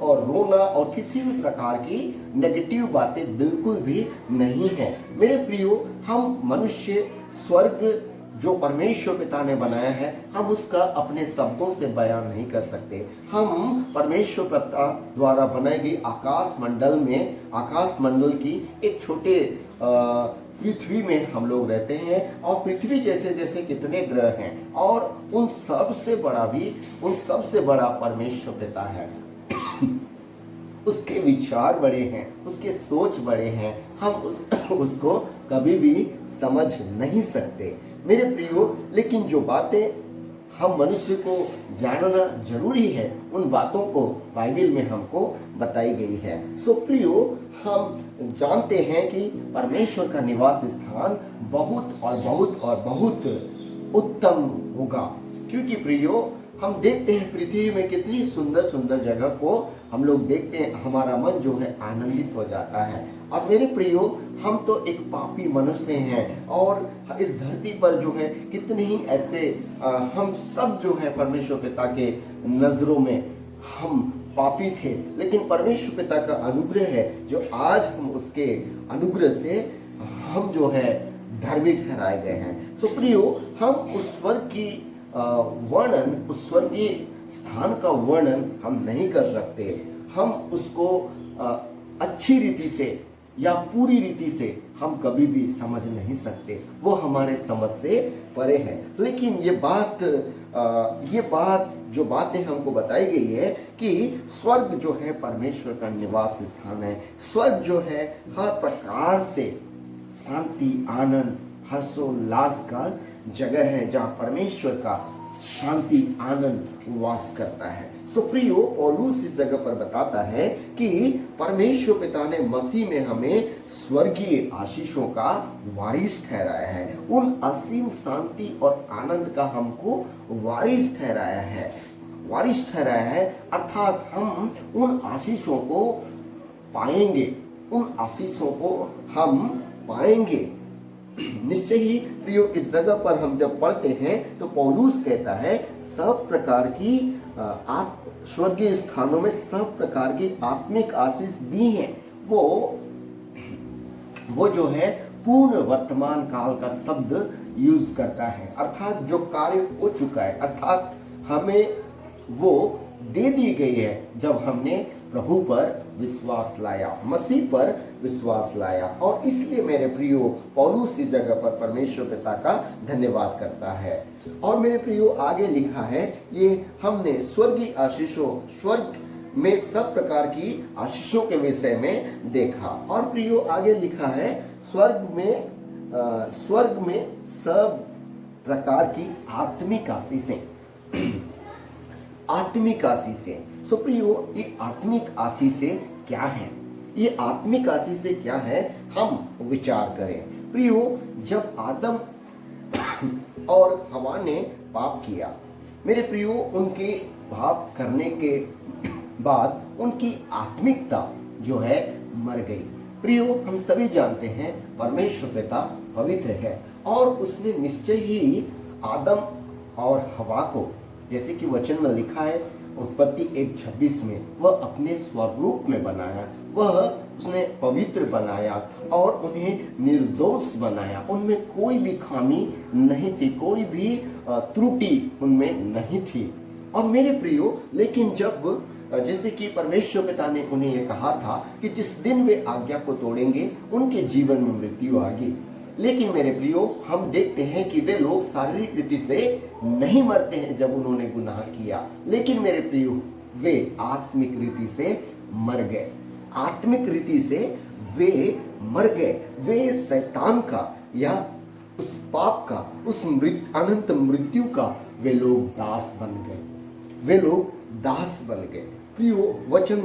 और रोना और किसी भी प्रकार की नेगेटिव बातें बिल्कुल भी नहीं है। मेरे प्रियो, हम मनुष्य स्वर्ग जो परमेश्वर पिता ने बनाया है, हम उसका अपने शब्दों से बयान नहीं कर सकते। हम परमेश्वर पिता द्वारा बनाई गई आकाश मंडल की एक छोटे पृथ्वी में हम लोग रहते हैं, और पृथ्वी जैसे जैसे कितने ग्रह हैं, और उन सब से बड़ा परमेश्वर पिता है। उसके विचार बड़े हैं, उसके सोच बड़े हैं, हम उसको कभी भी समझ नहीं सकते मेरे प्रियो। लेकिन जो बातें हम मनुष्य को जानना जरूरी है, उन बातों को बाइबल में हमको बताई गई है। सो प्रियो, हम जानते हैं कि परमेश्वर का निवास स्थान बहुत और बहुत और बहुत उत्तम होगा, क्योंकि प्रियो, हम देखते हैं पृथ्वी में कितनी सुंदर सुंदर जगह को हम लोग देखते हैं, हमारा मन जो है आनंदित हो जाता है। और मेरे प्रियो, हम तो एक पापी मनुष्य हैं, और इस धरती पर जो है कितने ही ऐसे हम सब जो है परमेश्वर पिता के नजरों में हम पापी थे, लेकिन परमेश्वर पिता का अनुग्रह है जो आज हम उसके अनुग्रह से हम जो है धर्मी ठहराए गए हैं। सो प्रियो, हम उस स्वर्ग की वर्णन, उस स्वर्गीय स्थान का वर्णन हम नहीं कर सकते। हम उसको अच्छी रीति से या पूरी रीति से हम कभी भी समझ नहीं सकते, वो हमारे समझ से परे है। लेकिन ये बात जो बातें हमको बताई गई है कि स्वर्ग जो है परमेश्वर का निवास स्थान है। स्वर्ग जो है हर प्रकार से शांति, आनंद, हर्षोल्लास का जगह है जहाँ परमेश्वर का शांति आनंद वास करता है। सो प्रियो, पौलुस इस जगह पर बताता है कि परमेश्वर पिता ने मसीह में हमें स्वर्गीय आशीषों का वारिस ठहराया है। उन असीम शांति और आनंद का हमको वारिस ठहराया है, अर्थात हम उन आशीषों को पाएंगे, निश्चय ही प्रियो। इस जगह पर हम जब पढ़ते हैं तो पौलुस कहता है सब प्रकार की स्वर्गीय स्थानों में सब प्रकार की आत्मिक आशीष दी हैं। वो जो है पूर्ण वर्तमान काल का शब्द यूज करता है, अर्थात जो कार्य हो चुका है, अर्थात हमें वो दे दी गई है जब हमने प्रभु पर विश्वास लाया, मसीह पर विश्वास लाया। और इसलिए मेरे प्रियो, पौलुस इस जगह पर परमेश्वर पिता का धन्यवाद करता है। और मेरे प्रियो, आगे लिखा है ये हमने स्वर्गीय आशीषों, स्वर्ग में सब प्रकार की आशीषों के विषय में देखा। और प्रियो, आगे लिखा है स्वर्ग में सब प्रकार की आत्मिक आशीषें। सो प्रियो, ये आत्मिक आशीषें क्या है? ये आत्मिक आशीषें क्या है, हम विचार करें। प्रियो, जब आदम और हवा ने पाप किया, मेरे प्रियो, उनके पाप करने के बाद उनकी आत्मिकता जो है मर गई। प्रियो, हम सभी जानते हैं परमेश्वर पिता पवित्र है और उसने निश्चय ही आदम और हवा को, जैसे कि वचन में लिखा है उत्पत्ति 1:26 में, वह अपने स्वरूप में बनाया, वह उसने पवित्र बनाया और उन्हें निर्दोष बनाया। उनमें कोई भी खामी नहीं थी, कोई भी त्रुटि उनमें नहीं थी। और मेरे प्रियो, लेकिन जब जैसे कि परमेश्वर पिता ने उन्हें यह कहा था कि जिस दिन वे आज्ञा को तोड़ेंगे उनके जीवन में मृत्यु आएगी, लेकिन मेरे प्रियो, हम देखते हैं कि वे लोग शारीरिक रीति से नहीं मरते हैं जब उन्होंने गुनाह किया, लेकिन मेरे प्रियो, वे आत्मिक रीति से मर गए। आत्मिक रीति से वे मर गए। वे शैतान का या उस पाप का, उस अनंत मृत्यु का वे लोग दास बन गए। प्रियो, वचन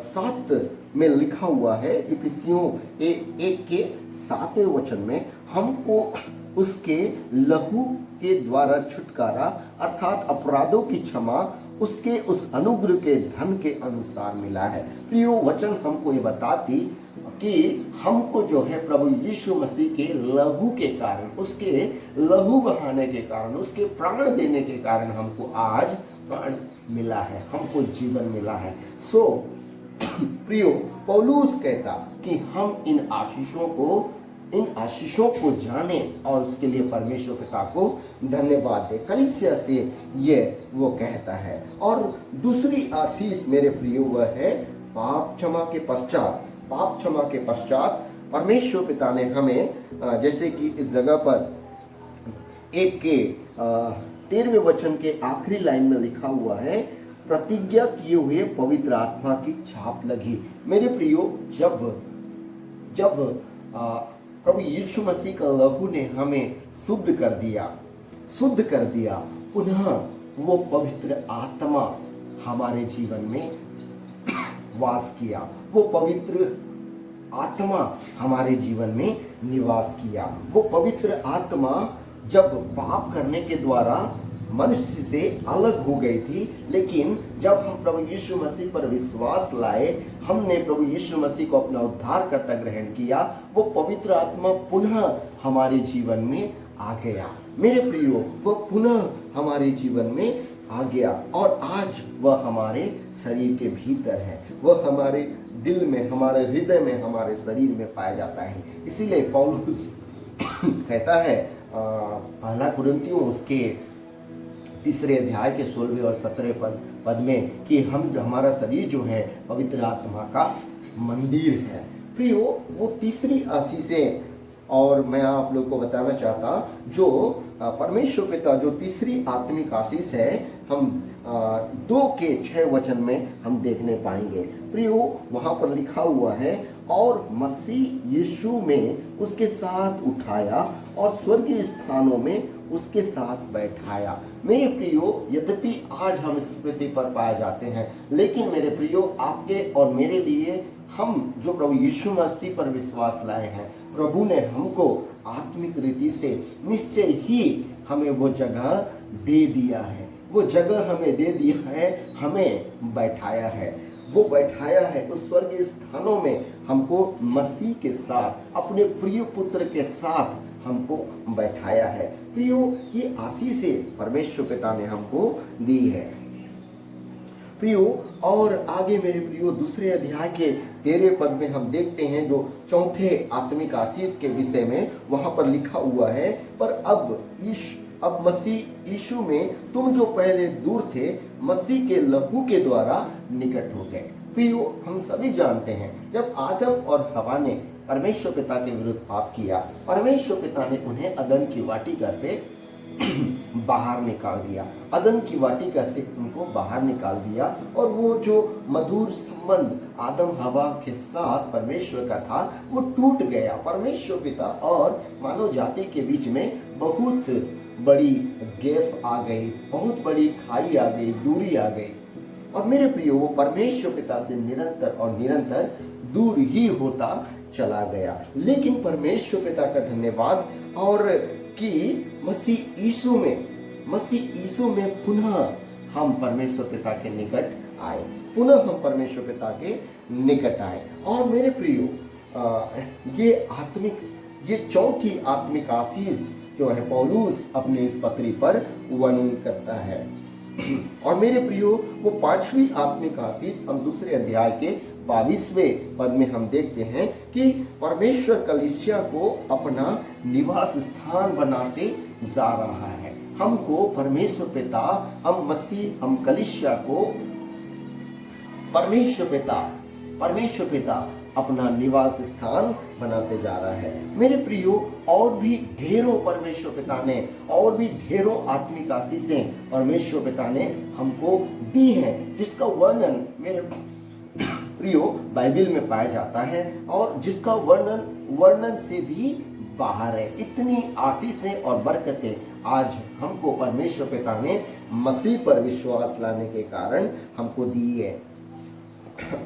7 में लिखा हुआ है, इफिसियों 1 के 7वें वचन में, हमको उसके लहू के द्वारा छुटकारा अर्थात अपराधों की क्षमा उसके उस अनुग्रह के धन के अनुसार मिला है। प्रियो, वचन हमको ये बताती कि हमको जो है प्रभु यीशु मसीह के लहू के कारण, उसके लहू बहाने के कारण, उसके प्राण देने के कारण हमको आज प्राण मिला है, हमको जीवन मिला है। सो प्रियो, पौलुस कहता कि हम इन आशीषों को जाने और उसके लिए परमेश्वर पिता को धन्यवाद दे। कलीसिया से ये वो कहता है। और दूसरी आशीष मेरे प्रियो वह है पाप क्षमा के पश्चात परमेश्वर पिता ने हमें, जैसे कि इस जगह पर 1 के 13वें वचन के आखिरी लाइन में लिखा हुआ है, प्रतिज्ञा किए हुए पवित्र आत्मा की छाप लगी। मेरे प्रियो, जब प्रभु यीशु मसीह का लहू ने हमें शुद्ध कर दिया, पुनः वो पवित्र आत्मा हमारे जीवन में वास किया, वो पवित्र आत्मा हमारे जीवन में निवास किया। वो पवित्र आत्मा जब पाप करने के द्वारा मनुष्य से अलग हो गई थी, लेकिन जब हम प्रभु यीशु मसीह पर विश्वास लाए, हमने प्रभु यीशु मसीह को अपना उद्धारकर्ता ग्रहण किया, वो पवित्र आत्मा पुनः हमारे जीवन में आ गया। मेरे प्रियो, वह पुनः हमारे जीवन में आ गया और आज वह हमारे शरीर के भीतर है, वह हमारे दिल में, हमारे हृदय में, हमारे शरीर में पाया जाता है। इसीलिए पौलुस कहता है पहला कुरिन्थियों उसके 3 अध्याय के 16वें और 17वें पद में कि हमारा शरीर जो है पवित्र आत्मा का मंदिर है। प्रियो, वो तीसरी आशीषें और मैं आप लोग को बताना चाहता जो परमेश्वर पिता जो तीसरी आत्मिक आशीष है, हम 2 के 6 वचन में हम देखने पाएंगे। प्रियो, वहां पर लिखा हुआ है, और मसीह यीशु में उसके साथ उठाया और स्वर्गीय स्थानों में उसके साथ बैठाया। मेरे प्रियो, यद्यपि आज हम इस पृथ्वी पर पाए जाते हैं, लेकिन मेरे प्रियो, आपके और मेरे लिए, हम जो प्रभु यीशु मसीह पर विश्वास लाए हैं, प्रभु ने हमको आत्मिक रीति से निश्चय ही हमें वो जगह दे दिया है। वो जगह हमें दे दिया है, हमें बैठाया है। वो बैठाया है उस स्वर्गीय स्थानों में, हमको मसीह के साथ, अपने प्रिय पुत्र के साथ हमको बैठाया है। प्रियो, ये आशीषें परमेश्वर पिता ने हमको दी है। प्रियो, और आगे मेरे प्रियो, दूसरे अध्याय के 13 पद में हम देखते हैं जो चौथे आत्मिक आशीष के विषय में वहां पर लिखा हुआ है, पर अब मसीह यीशु में तुम जो पहले दूर थे, मसीह के लहू के द्वारा निकट हो गए। प्रियो, हम सभी जानते हैं जब आदम और हवा ने परमेश्वर पिता के विरुद्ध पाप किया, परमेश्वर पिता ने उन्हें अदन की वाटिका से बाहर निकाल दिया। अदन की वाटिका से उनको बाहर निकाल दिया, और वो जो मधुर संबंध आदम हवा के साथ परमेश्वर का था, वो टूट गया। परमेश्वर पिता और मानव जाति के बीच में बहुत बड़ी गैप आ गई, बहुत बड़ी खाई आ गई, दूरी आ गई। और मेरे प्रियो, वो परमेश्वर पिता से निरंतर और निरंतर दूर ही होता चला गया। लेकिन परमेश्वर पिता का धन्यवाद और कि मसीह यीशु में पुनः हम परमेश्वर पिता के निकट आए, पुनः हम परमेश्वर पिता के निकट आए। और मेरे प्रियो, ये चौथी आत्मिक आशीष जो है पौलुस अपने इस पत्री पर वर्णन करता है। और मेरे प्रियो, वो पांचवी आत्मिक आशीष हम दूसरे अध्याय के 22वें पद में हम देखते हैं कि परमेश्वर कलीसिया को अपना निवास स्थान बनाते जा रहा है। हमको परमेश्वर पिता, हम मसीह, हम कलीसिया को परमेश्वर पिता अपना निवास स्थान बनाते जा रहा है। मेरे प्रियो, और भी ढेरों परमेश्वर पिता ने, और भी ढेरों आत्मिक आशीषें परमेश्वर पिता ने हमको दी हैं, जिसका वर्णन मेरे प्रियो बाइबल में पाया जाता है, और जिसका वर्णन से भी बाहर है। इतनी आशीषें और बरकतें आज हमको परमेश्वर पिता ने मसीह पर विश्वास लाने के कारण हमको दी है।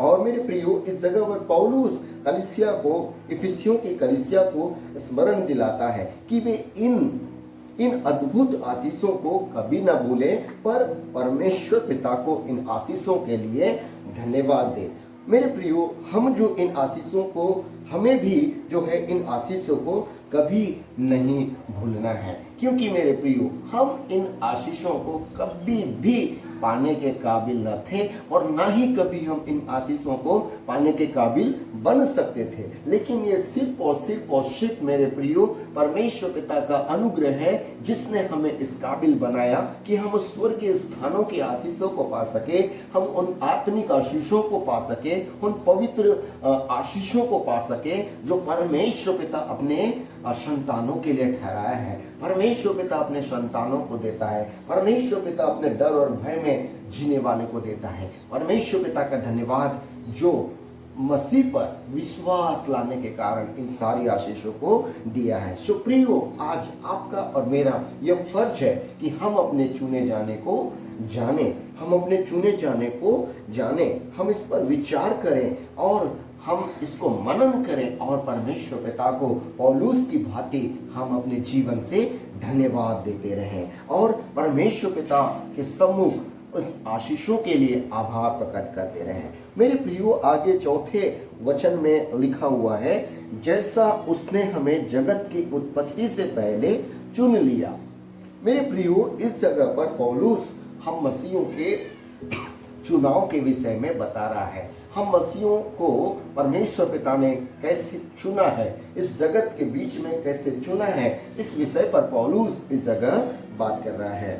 और मेरे प्रियो, इस जगह पर पौलुस कलीसिया को, इफिसियों की कलीसिया को स्मरण दिलाता है कि वे इन अद्भुत आशीषों को कभी न भूलें, पर परमेश्वर पिता को इन आशीषों के लिए धन्यवाद दें। मेरे प्रियो, हम जो इन आशीषों को, हमें भी जो है इन आशीषों को कभी नहीं भूलना है, क्योंकि मेरे प्रियो, हम इन आशीषों को कभी भी पाने के काबिल न थे, और ना ही कभी हम इन आशीषों को पाने के काबिल बन सकते थे। लेकिन ये सिर्फ और सिर्फ मेरे प्रियो परमेश्वर पिता का अनुग्रह है, जिसने हमें इस काबिल बनाया कि हम उस स्वर्गीय स्थानों की आशीषों को पा सके, हम उन आत्मिक आशीषों को पा सके, उन पवित्र आशीषों को पा सके जो परमेश्वर पिता अपने संतानों के लिए ठहराया है। परमेश्वर पिता अपने संतानों को देता है। परमेश्वर पिता अपने डर और भय में जीने वाले को देता है। परमेश्वर पिता का धन्यवाद जो मसीह पर विश्वास लाने के कारण इन सारी आशीषों को दिया है। सुप्रियो, आज आपका और मेरा यह फर्ज है कि हम अपने चुने जाने को जाने, हम अपने चुने जाने को जाने, हम इस पर विचार करें और हम इसको मनन करें, और परमेश्वर पिता को पौलुस की भांति हम अपने जीवन से धन्यवाद देते रहें, और परमेश्वर पिता के सम्मुख उस आशीषों के लिए आभार प्रकट करते रहें। मेरे प्रियो, आगे चौथे वचन में लिखा हुआ है, जैसा उसने हमें जगत की उत्पत्ति से पहले चुन लिया। मेरे प्रियो, इस जगह पर पौलुस हम मसीहों के चुनाव के विषय में बता रहा है। हम मसीहों को परमेश्वर पिता ने कैसे चुना है, इस जगत के बीच में कैसे चुना है, इस विषय पर पौलुस इस जगह बात कर रहा है।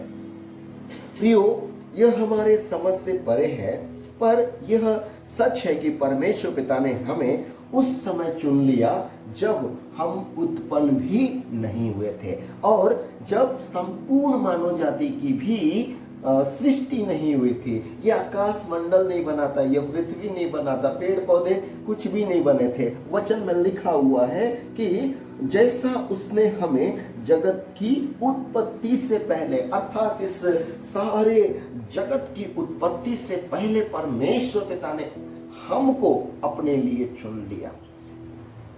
प्रियो, यह हमारे समझ से परे है, पर यह सच है कि परमेश्वर पिता ने हमें उस समय चुन लिया जब हम उत्पन्न भी नहीं हुए थे, और जब संपूर्ण मानव जाति की भी सृष्टि नहीं हुई थी। यह आकाश मंडल नहीं बना था, यह पृथ्वी नहीं बना था, पेड़ पौधे कुछ भी नहीं बने थे। वचन में लिखा हुआ है कि जैसा उसने हमें जगत की उत्पत्ति से पहले, अर्थात इस सारे जगत की उत्पत्ति से पहले परमेश्वर पिता ने हमको अपने लिए चुन लिया।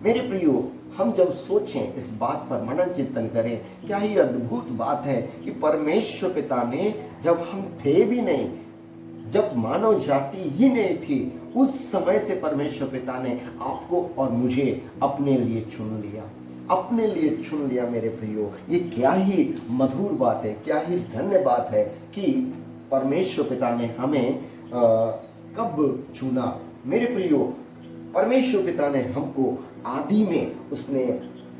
मेरे प्रियो, हम जब सोचें, इस बात पर मनन चिंतन करें, क्या ही अद्भुत बात है कि परमेश्वर पिता ने, जब हम थे भी नहीं, जब मानव जाति ही नहीं थी, उस समय से परमेश्वर पिता ने आपको और मुझे अपने लिए चुन लिया, अपने लिए चुन लिया। मेरे प्रियो, ये क्या ही मधुर बात है, क्या ही धन्य बात है कि परमेश्वर पिता ने हमें कब चुना। मेरे प्रियो, परमेश्वर पिता ने हमको आदि में उसने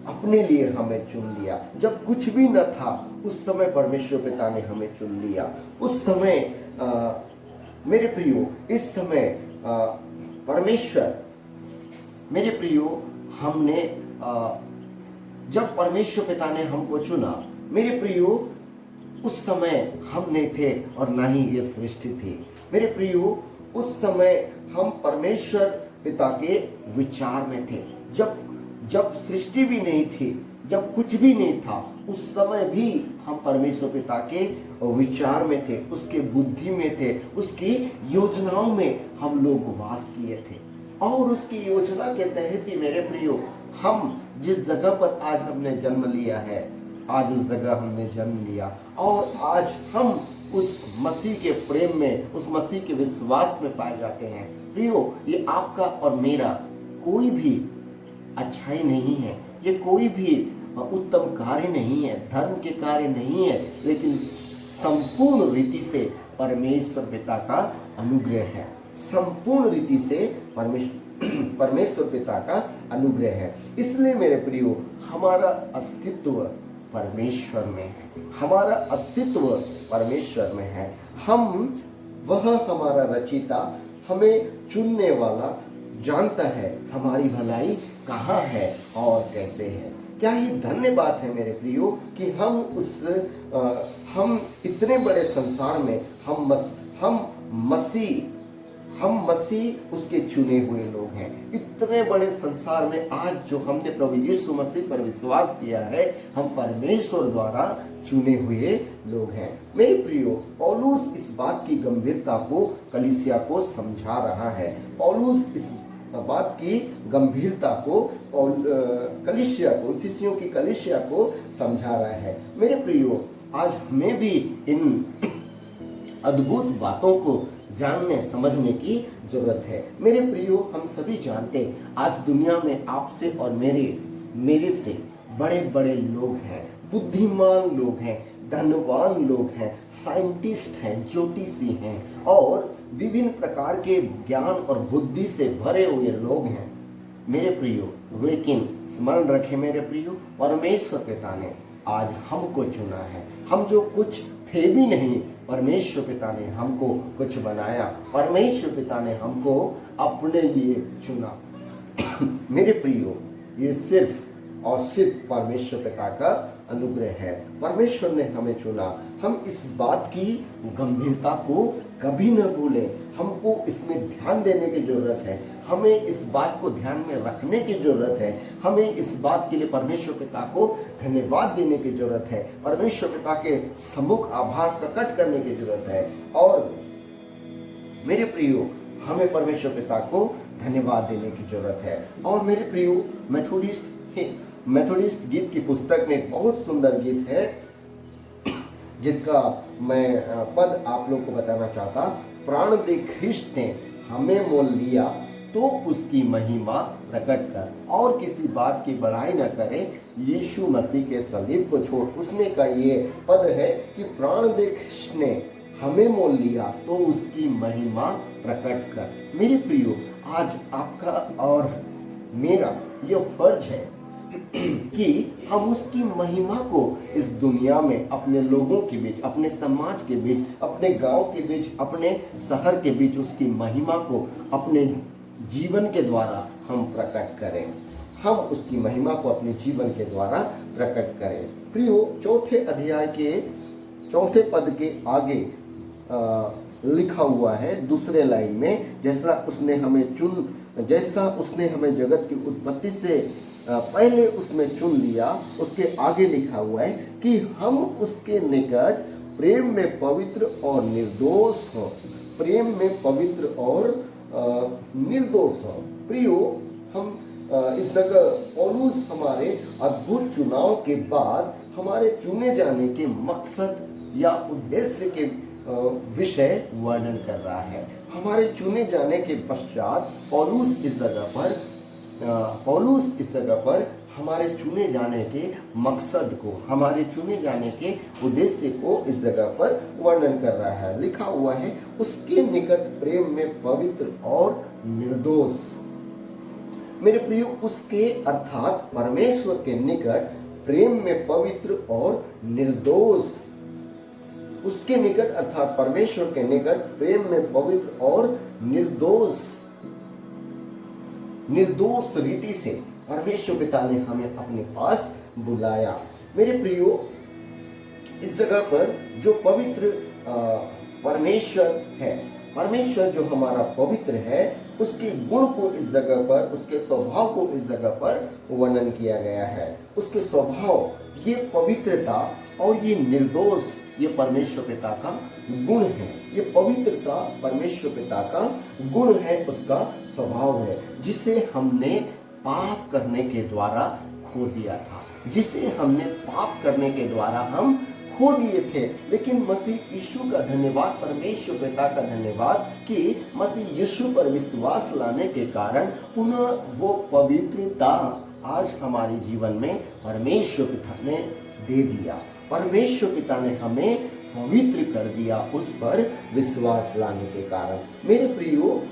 अपने लिए हमें चुन लिया। जब कुछ भी न था, उस समय परमेश्वर पिता ने हमें चुन लिया। उस समय मेरे प्रियो, इस समय परमेश्वर, मेरे प्रियो, हमने जब परमेश्वर पिता ने हमको चुना, मेरे प्रियो, उस समय हम नहीं थे और ना ही ये सृष्टि थी। मेरे प्रियो, उस समय हम परमेश्वर पिता के विचार में थे। जब सृष्टि भी नहीं थी, जब कुछ भी नहीं था, उस समय भी हम परमेश्वर पिता के विचार में थे, उसके बुद्धि में थे, उसकी योजनाओं में हम लोग वास किए थे। और उसकी योजना के तहत ही मेरे प्रियो, हम जिस जगह पर आज हमने जन्म लिया है, आज उस जगह हमने जन्म लिया और आज हम उस मसीह के प्रेम में, उस मसीह के विश्वास में पाए जाते हैं। प्रियो, ये आपका और मेरा कोई भी अच्छाई नहीं है, ये कोई भी उत्तम कार्य नहीं है, धर्म के कार्य नहीं है, लेकिन संपूर्ण रीति से परमेश्वर पिता का अनुग्रह है। संपूर्ण रीति से परमेश्वर पिता का अनुग्रह है। इसलिए मेरे प्रियो, हमारा अस्तित्व परमेश्वर में है, हमारा अस्तित्व परमेश्वर में है। वह हमारा रचिता, हमें चुनने वाला जानता है हमारी भलाई कहाँ है और कैसे है। क्या ही धन्य बात है मेरे प्रियो कि हम इतने बड़े संसार में हम मसीह उसके चुने हुए लोग हैं। इतने बड़े संसार में आज जो हमने प्रभु यीशु मसीह पर विश्वास किया है, हम परमेश्वर द्वारा चुने हुए लोग हैं। मेरे प्रियो, पौलुस इस बात की गंभीरता को कलीसिया को समझा रहा है। पौलुस इस बात की गंभीरता को कलीसिया को, इफिसियों की कलीसिया को समझा रहा है। मेरे प्रियो, आज हमें भी इन अद्भुत बातों को जानने समझने की जरूरत है। मेरे प्रियो, हम सभी जानते हैं आज दुनिया में आपसे और मेरे से बड़े बड़े लोग हैं, बुद्धिमान लोग हैं, धनवान लोग हैं, साइंटिस्ट हैं, ज्योतिषी हैं और विभिन्न प्रकार के ज्ञान और बुद्धि से भरे हुए लोग हैं मेरे प्रियो। लेकिन स्मरण रखें मेरे प्रियो, परमेश्वर पिता ने आज हमको चुना है। हम जो कुछ थे भी नहीं, परमेश्वर पिता ने हमको कुछ बनाया, परमेश्वर पिता ने हमको अपने लिए चुना। मेरे प्रियो, ये सिर्फ और सिर्फ परमेश्वर पिता का अनुग्रह है। परमेश्वर ने हमें चुना। हम इस बात की गंभीरता को कभी न भूलें। हमको इसमें ध्यान देने की जरूरत है, हमें इस बात को ध्यान में रखने की जरूरत है, हमें इस बात के लिए परमेश्वर पिता को धन्यवाद देने की जरूरत है, परमेश्वर पिता के सम्मुख आभार प्रकट करने की जरूरत है। और मेरे प्रियो, हमें परमेश्वर पिता को धन्यवाद देने की जरूरत है। और मेरे प्रियो, मेथोडिस्ट गीत की पुस्तक में एक बहुत सुंदर गीत है जिसका मैं पद आप लोग को बताना चाहता। प्राण दे ख्रिस्ट ने हमें मोल लिया, तो उसकी महिमा प्रकट कर, और किसी बात की बड़ाई न करे, यीशु मसीह के सलीब को छोड़। उसमें का ये पद है कि प्राण दे ख्रिस्ट ने हमें मोल लिया, तो उसकी महिमा प्रकट कर। मेरे प्रियो, आज आपका और मेरा यह फर्ज है कि हम उसकी महिमा को इस दुनिया में अपने लोगों के बीच, अपने समाज के बीच, अपने गांव के बीच, अपने शहर के बीच उसकी महिमा को अपने जीवन के द्वारा हम प्रकट करें। हम उसकी महिमा को अपने जीवन के द्वारा प्रकट करें। प्रियो, चौथे अध्याय के चौथे पद के आगे लिखा हुआ है दूसरे लाइन में, जैसा उसने हमें जगत की उत्पत्ति से पहले उसमें चुन लिया। उसके आगे लिखा हुआ है कि हम उसके निकट प्रेम में पवित्र और निर्दोष हो। प्रेम में पवित्र और निर्दोष हो। प्रियो, हम इस जगह पौलुस हमारे अद्भुत चुनाव के बाद हमारे चुने जाने के मकसद या उद्देश्य के विषय वर्णन कर रहा है। हमारे चुने जाने के पश्चात पौलुस इस जगह पर हमारे चुने जाने के मकसद को, हमारे चुने जाने के उद्देश्य को इस जगह पर वर्णन कर रहा है। लिखा हुआ है उसके निकट प्रेम में पवित्र और निर्दोष। मेरे प्रियो, उसके अर्थात परमेश्वर के निकट प्रेम में पवित्र और निर्दोष। उसके निकट अर्थात परमेश्वर के निकट प्रेम में पवित्र और निर्दोष रीति से परमेश्वर पिता ने हमें अपने पास बुलाया। मेरे प्रियो, इस जगह पर जो पवित्र परमेश्वर है, परमेश्वर जो हमारा पवित्र है, उसके गुण को इस जगह पर, उसके स्वभाव को इस जगह पर वर्णन किया गया है। उसके स्वभाव, ये पवित्रता और ये निर्दोष, ये परमेश्वर पिता का गुण है। ये पवित्रता परमेश्वर पिता का गुण है, उसका स्वभाव है, जिसे हमने पाप करने के द्वारा खो दिया था, जिसे हमने पाप करने के द्वारा हम खो दिए थे। लेकिन मसीह यीशु का धन्यवाद, परमेश्वर पिता का धन्यवाद कि मसीह यीशु पर विश्वास लाने के कारण पुनः वो पवित्रता आज हमारे जीवन में परमेश्वर पिता ने दे दिया। परमेश्वर पिता ने हमें पवित्र कर दिया उस पर विश्वास लाने के कारण। मेरे प्रियो,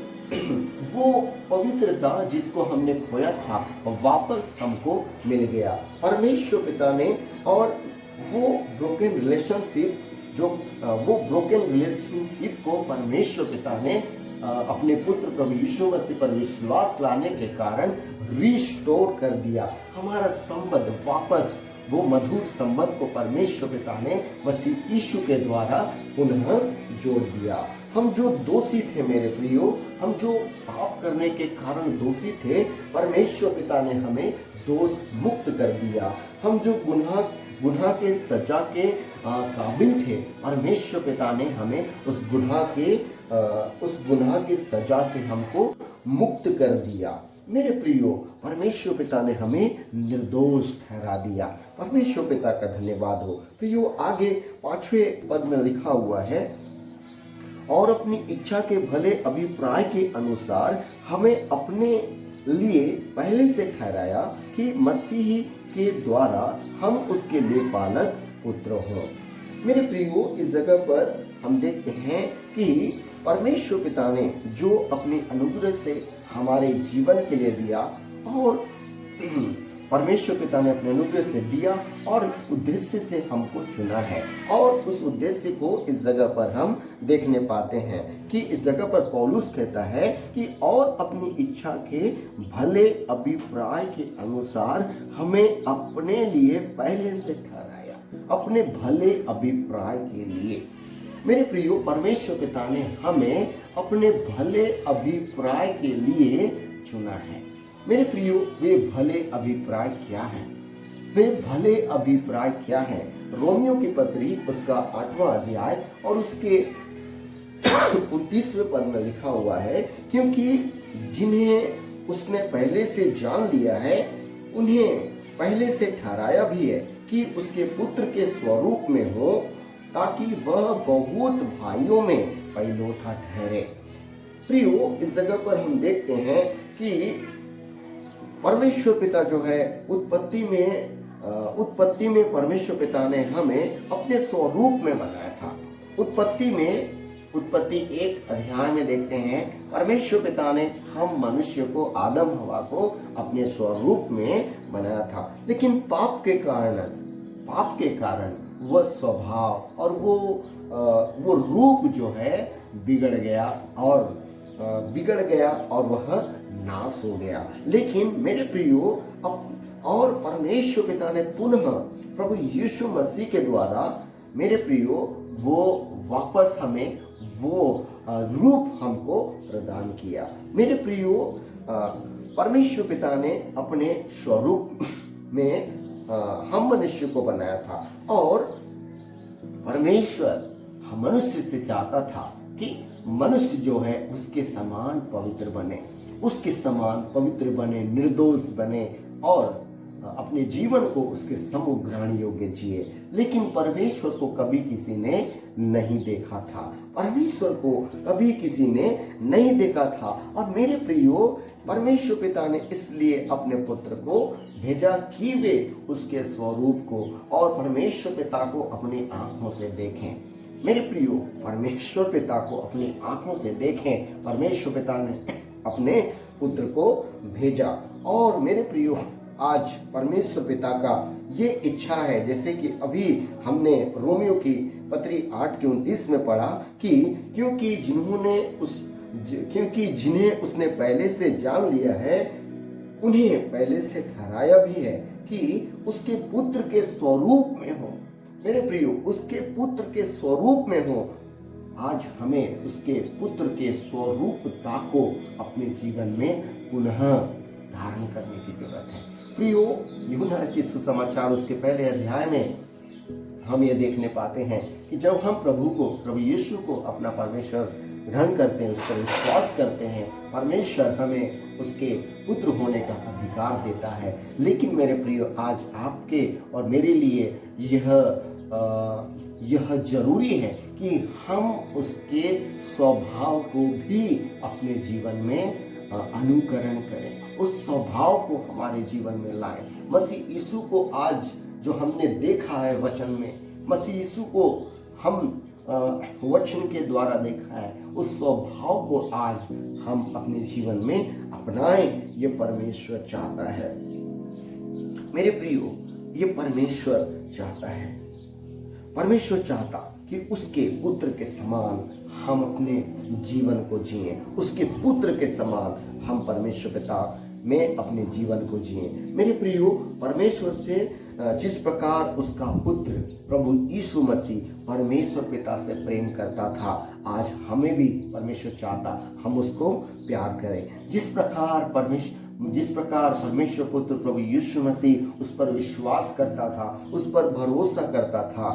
वो पवित्रता जिसको हमने खोया था वापस हमको मिल गया परमेश्वर पिता ने। और वो ब्रोकन रिलेशनशिप को परमेश्वर पिता ने अपने पुत्र प्रभु यीशु मसीह पर विश्वास लाने के कारण रिस्टोर कर दिया। हमारा संबंध वापस, वो मधुर संबंध को परमेश्वर पिता ने मसीह यीशु के द्वारा पुनः जोड़ दिया। हम जो दोषी थे मेरे प्रियो, हम जो पाप करने के कारण दोषी थे, परमेश्वर पिता ने हमें दोष मुक्त कर दिया। हम जो गुनाह के सजा के काबिल थे, परमेश्वर पिता ने हमें उस गुनाह की सजा से हमको मुक्त कर दिया। मेरे प्रियो, परमेश्वर पिता ने हमें निर्दोष ठहरा दिया। परमेश्वर पिता का धन्यवाद हो। प्रियो, आगे 5वें पद में लिखा हुआ है, और अपनी इच्छा के भले अभिप्राय के अनुसार हमें अपने लिए पहले से ठहराया कि मसीह के द्वारा हम उसके लिए पालक पुत्र हो। मेरे प्रियो, इस जगह पर हम देखते हैं कि परमेश्वर पिता ने जो अपनी अनुग्रह से हमारे जीवन के लिए दिया, और परमेश्वर पिता ने अपने अनुग्रह से दिया और उद्देश्य से हमको चुना है। और उस उद्देश्य को इस जगह पर हम देखने पाते हैं कि इस जगह पर पौलुस कहता है कि और अपनी इच्छा के भले अभिप्राय के अनुसार हमें अपने लिए पहले से ठहराया, अपने भले अभिप्राय के लिए। मेरे प्रियो, परमेश्वर पिता ने हमें अपने भले अभिप्राय के लिए चुना है। मेरे प्रियो, वे भले अभिप्राय क्या हैं? वे भले अभिप्राय क्या हैं? रोमियो की पत्री उसका 8वां अध्याय और उसके 29वें पद में लिखा हुआ है, क्योंकि जिन्हें उसने पहले से जान लिया है उन्हें पहले से ठहराया भी है कि उसके पुत्र के स्वरूप में हो, ताकि वह बहुत भाइयों में पहिलौठा ठहरे। प्रियो, इस जगह पर हम देखते हैं कि परमेश्वर पिता जो है उत्पत्ति में परमेश्वर पिता ने हमें अपने स्वरूप में बनाया था। उत्पत्ति 1 अध्याय में देखते हैं, परमेश्वर पिता ने हम मनुष्य को, आदम हवा को अपने स्वरूप में बनाया था। लेकिन पाप के कारण वह स्वभाव और वो रूप जो है बिगड़ गया और वह नाश हो गया। लेकिन मेरे प्रियो, और परमेश्वर पिता ने पुनः प्रभु यीशु मसीह के द्वारा, मेरे प्रियो, वो वापस हमें वो रूप हमको प्रदान किया। मेरे प्रियो, परमेश्वर पिता ने अपने स्वरूप में हम मनुष्य को बनाया था और परमेश्वर मनुष्य से चाहता था कि मनुष्य जो है उसके समान पवित्र बने, उसके समान पवित्र बने, निर्दोष बने और अपने जीवन को उसके सम्मुख ग्रहण योग्य जिए। लेकिन परमेश्वर को कभी किसी ने नहीं देखा था, परमेश्वर को कभी किसी ने नहीं देखा था। और मेरे प्रियो, परमेश्वर पिता ने इसलिए अपने पुत्र को भेजा कि वे उसके स्वरूप को और परमेश्वर पिता को अपनी आंखों से देखें। मेरे प्रियो, परमेश्वर पिता को अपनी आंखों से देखें। परमेश्वर पिता ने अपने पुत्र को भेजा। और मेरे प्रियो, आज परमेश्वर पिता का ये इच्छा है, जैसे कि अभी हमने रोमियो की पत्री 8:29 में पढ़ा कि क्योंकि जिन्हें उसने पहले से जान लिया है उन्हें पहले से ठहराया भी है कि उसके पुत्र के स्वरूप में हो। मेरे प्रियो, उसके पुत्र के स्वरूप में हो। आज हमें उसके पुत्र के स्वरूपता को अपने जीवन में पुनः धारण करने की जरूरत है। प्रियो, यूहन्ना रचित सुसमाचार उसके पहले अध्याय में हम ये देखने पाते हैं कि जब हम प्रभु यीशु को अपना परमेश्वर ग्रहण करते हैं, उस पर विश्वास करते हैं, परमेश्वर हमें उसके पुत्र होने का अधिकार देता है। लेकिन मेरे प्रियो, आज आपके और मेरे लिए यह जरूरी है कि हम उसके स्वभाव को भी अपने जीवन में अनुकरण करें, उस स्वभाव को हमारे जीवन में लाएं। मसीह यीशु को आज जो हमने देखा है वचन में, मसीह यीशु को हम वचन के द्वारा देखा है, उस स्वभाव को आज हम अपने जीवन में अपनाएं। ये परमेश्वर चाहता है। मेरे प्रियो, ये परमेश्वर चाहता है। परमेश्वर चाहता कि उसके पुत्र के समान हम अपने जीवन को जिएं, उसके पुत्र के समान हम परमेश्वर पिता में अपने जीवन को जिएं। मेरे प्रियो, परमेश्वर से जिस प्रकार उसका पुत्र प्रभु यीशु मसीह परमेश्वर पिता से प्रेम करता था, आज हमें भी परमेश्वर चाहता हम उसको प्यार करें। जिस प्रकार परमेश्वर पुत्र प्रभु यीशु मसीह उस पर विश्वास करता था, उस पर भरोसा करता था,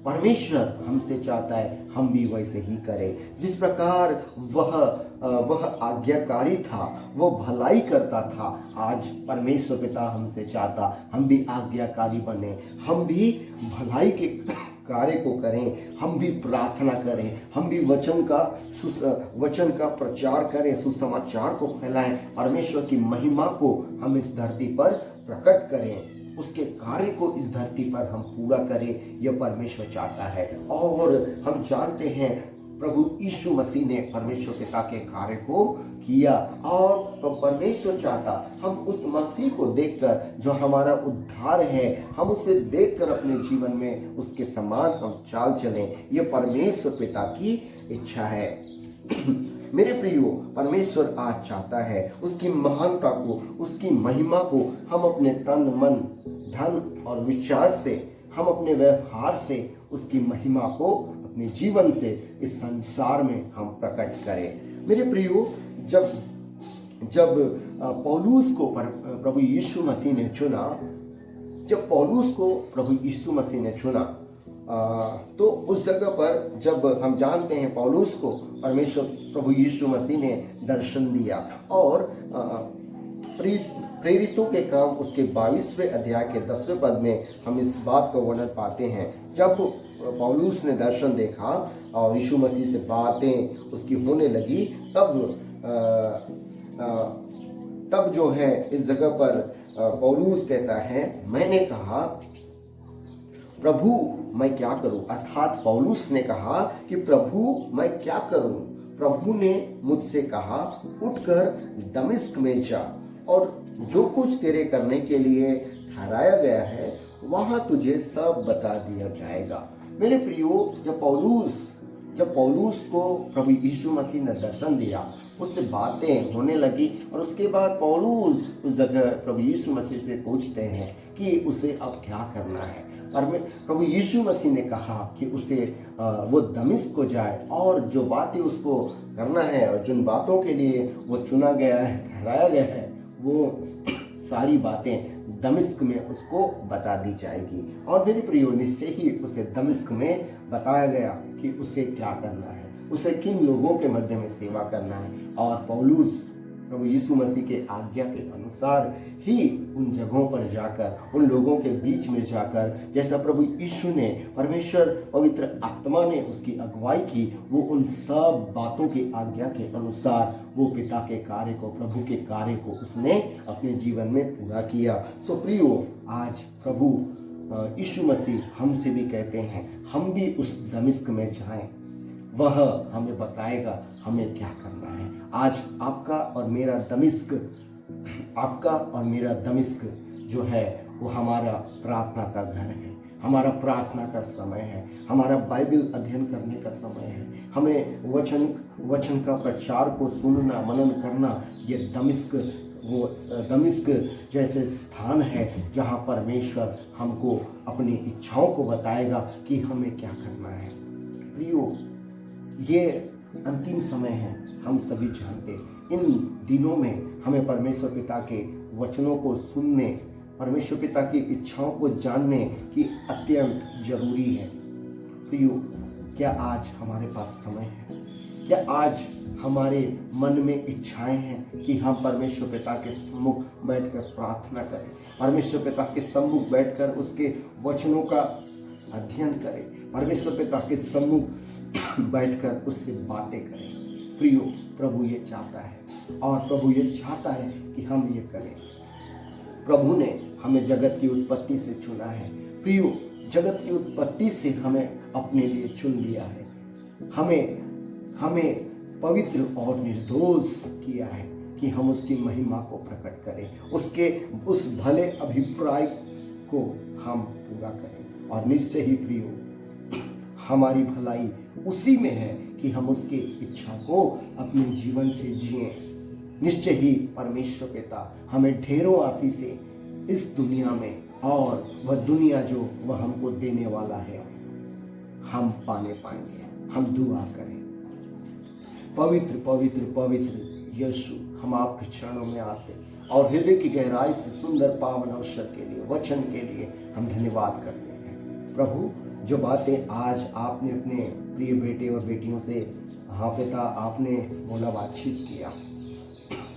परमेश्वर हमसे चाहता है हम भी वैसे ही करें। जिस प्रकार वह आज्ञाकारी था, वो भलाई करता था, आज परमेश्वर पिता हमसे चाहता हम भी आज्ञाकारी बने, हम भी भलाई के कार्य को करें, हम भी प्रार्थना करें, हम भी वचन का प्रचार करें, सुसमाचार को फैलाएं, परमेश्वर की महिमा को हम इस धरती पर प्रकट करें, उसके कार्य को इस धरती पर हम पूरा करें। यह परमेश्वर चाहता है। और हम जानते हैं प्रभु यीशु मसीह ने परमेश्वर पिता के कार्य को किया और परमेश्वर चाहता हम उस मसीह को देखकर, जो हमारा उद्धार है, हम उसे देखकर अपने जीवन में उसके समान हम चाल चलें। यह परमेश्वर पिता की इच्छा है। मेरे प्रियो, परमेश्वर आज चाहता है उसकी महानता को, उसकी महिमा को हम अपने तन, मन, धन और विचार से, हम अपने व्यवहार से उसकी महिमा को अपने जीवन से इस संसार में हम प्रकट करें। मेरे प्रियो, जब पौलुस को प्रभु यीशु मसीह ने चुना, तो उस जगह पर जब हम जानते हैं पौलुस को परमेश्वर प्रभु यीशु मसीह ने दर्शन दिया और प्रेरितों के काम उसके 22वें अध्याय के 10वें पद में हम इस बात का वर्णन पाते हैं। जब पौलुस ने दर्शन देखा और यीशु मसीह से बातें उसकी होने लगी, तब जो है इस जगह पर पौलुस कहता है, मैंने कहा प्रभु मैं क्या करूं। अर्थात पौलुस ने कहा कि प्रभु मैं क्या करूं। प्रभु ने मुझसे कहा, उठकर दमिश्क में जा और जो कुछ तेरे करने के लिए ठहराया गया है वहां तुझे सब बता दिया जाएगा। मेरे प्रियो, जब जब पौलुस को प्रभु यीशु मसीह ने दर्शन दिया, उससे बातें होने लगी और उसके बाद पौलुस उस जगह प्रभु यीशु मसीह से पूछते हैं कि उसे अब क्या करना है। और प्रभु यीशु मसीह ने कहा कि उसे वो दमिश्क को जाए और जो बातें उसको करना है और जिन बातों के लिए वो चुना गया है, ठहराया गया है, वो सारी बातें दमिश्क में उसको बता दी जाएगी। और मेरे प्रियो, निश्चय ही उसे दमिश्क में बताया गया कि उसे क्या करना है, उसे किन लोगों के मध्य में सेवा करना है। और पौलुस प्रभु यीशु मसीह के आज्ञा के अनुसार ही उन जगहों पर जाकर, उन लोगों के बीच में जाकर, जैसा प्रभु यीशु ने, परमेश्वर पवित्र आत्मा ने उसकी अगुवाई की, वो उन सब बातों की आज्ञा के अनुसार वो पिता के कार्य को, प्रभु के कार्य को उसने अपने जीवन में पूरा किया। सो प्रियो, आज प्रभु यीशु मसीह हमसे भी कहते हैं हम भी उस दमिश्क में जाएं, वह हमें बताएगा हमें क्या करना है। आज आपका और मेरा दमिश्क जो है वो हमारा प्रार्थना का घर है, हमारा प्रार्थना का समय है, हमारा बाइबल अध्ययन करने का समय है, हमें वचन का प्रचार को सुनना, मनन करना। ये दमिश्क जैसे स्थान है जहाँ परमेश्वर हमको अपनी इच्छाओं को बताएगा कि हमें क्या करना है। प्रियो, ये अंतिम समय है, हम सभी जानते। इन दिनों में हमें परमेश्वर पिता के वचनों को सुनने, परमेश्वर पिता की इच्छाओं को जानने की अत्यंत जरूरी है। प्रियो, क्या आज हमारे पास समय है? क्या आज हमारे मन में इच्छाएं हैं कि हम परमेश्वर पिता के सम्मुख बैठकर प्रार्थना करें, परमेश्वर पिता के सम्मुख बैठकर उसके वचनों का अध्ययन करें, परमेश्वर पिता के सम्मुख बैठकर उससे बातें करें? प्रियो, प्रभु ये चाहता है और प्रभु ये चाहता है कि हम ये करें। प्रभु ने हमें जगत की उत्पत्ति से चुना है। प्रियो, जगत की उत्पत्ति से हमें अपने लिए चुन लिया है, हमें पवित्र और निर्दोष किया है कि हम उसकी महिमा को प्रकट करें, उसके उस भले अभिप्राय को हम पूरा करें। और निश्चय ही प्रियो, हमारी भलाई उसी में है कि हम उसकी इच्छा को अपने जीवन से जिएं। निश्चय ही परमेश्वर पिता हमें ढेरों आशीषें इस दुनिया में और वह दुनिया जो वह हमको देने वाला है हम पाने पाएंगे। हम दुआ करें। पवित्र पवित्र पवित्र यीशु, हम आपके चरणों में आते और हृदय की गहराई से सुंदर पावन अवसर के लिए, वचन के लिए हम धन्यवाद करते हैं। प्रभु, जो बातें आज आपने अपने प्रिय बेटे और बेटियों से, हाँ पिता, आपने बोला, बातचीत किया,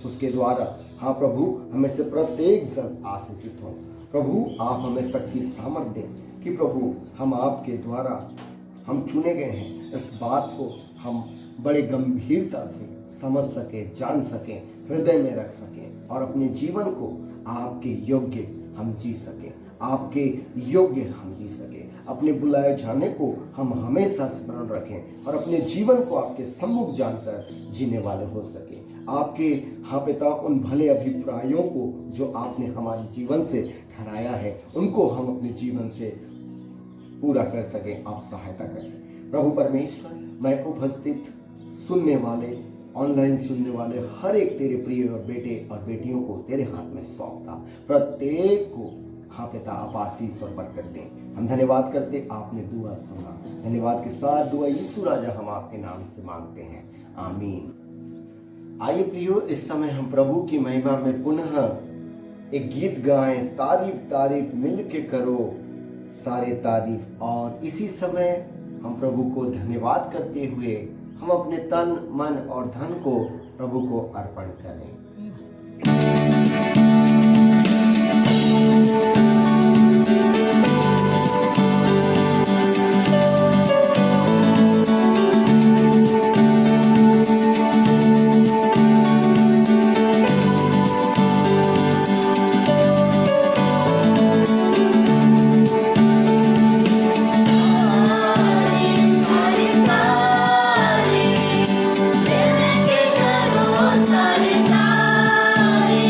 उसके द्वारा, हाँ प्रभु, हमें से प्रत्येक जन आशीषित हो। प्रभु, आप हमें शक्ति सामर्थ्य दें कि प्रभु हम आपके द्वारा हम चुने गए हैं, इस बात को हम बड़े गंभीरता से समझ सके, जान सके, हृदय में रख सके और अपने जीवन को आपके योग्य हम जी सके, आपके योग्य हम जी सके। अपने बुलाए जाने को हम हमेशा स्मरण रखें और अपने जीवन को आपके सम्मुख जानकर जीने वाले हो सके। आपके, हाँ पिता, उन भले अभिप्रायों को जो आपने हमारे जीवन से ठहराया है, उनको हम अपने जीवन से पूरा कर सके। आप सहायता करें प्रभु परमेश्वर। मैं उपस्थित सुनने वाले, ऑनलाइन सुनने वाले हर एक तेरे प्रिय और बेटे और बेटियों को तेरे हाथ में सौंपता, प्रत्येक को, हाँ पिता, आप आशीष और बरकत दें। हम धन्यवाद करते, आपने दुआ सुना। धन्यवाद के साथ दुआ यीशु राजा हम आपके नाम से मांगते हैं, आमीन। आइए प्रियो, इस समय हम प्रभु की महिमा में पुनः एक गीत गाएं, तारीफ तारीफ मिल के करो सारे तारीफ। और इसी समय हम प्रभु को धन्यवाद करते हुए हम अपने तन, मन और धन को प्रभु को अर्पण करें। सारे तारीफ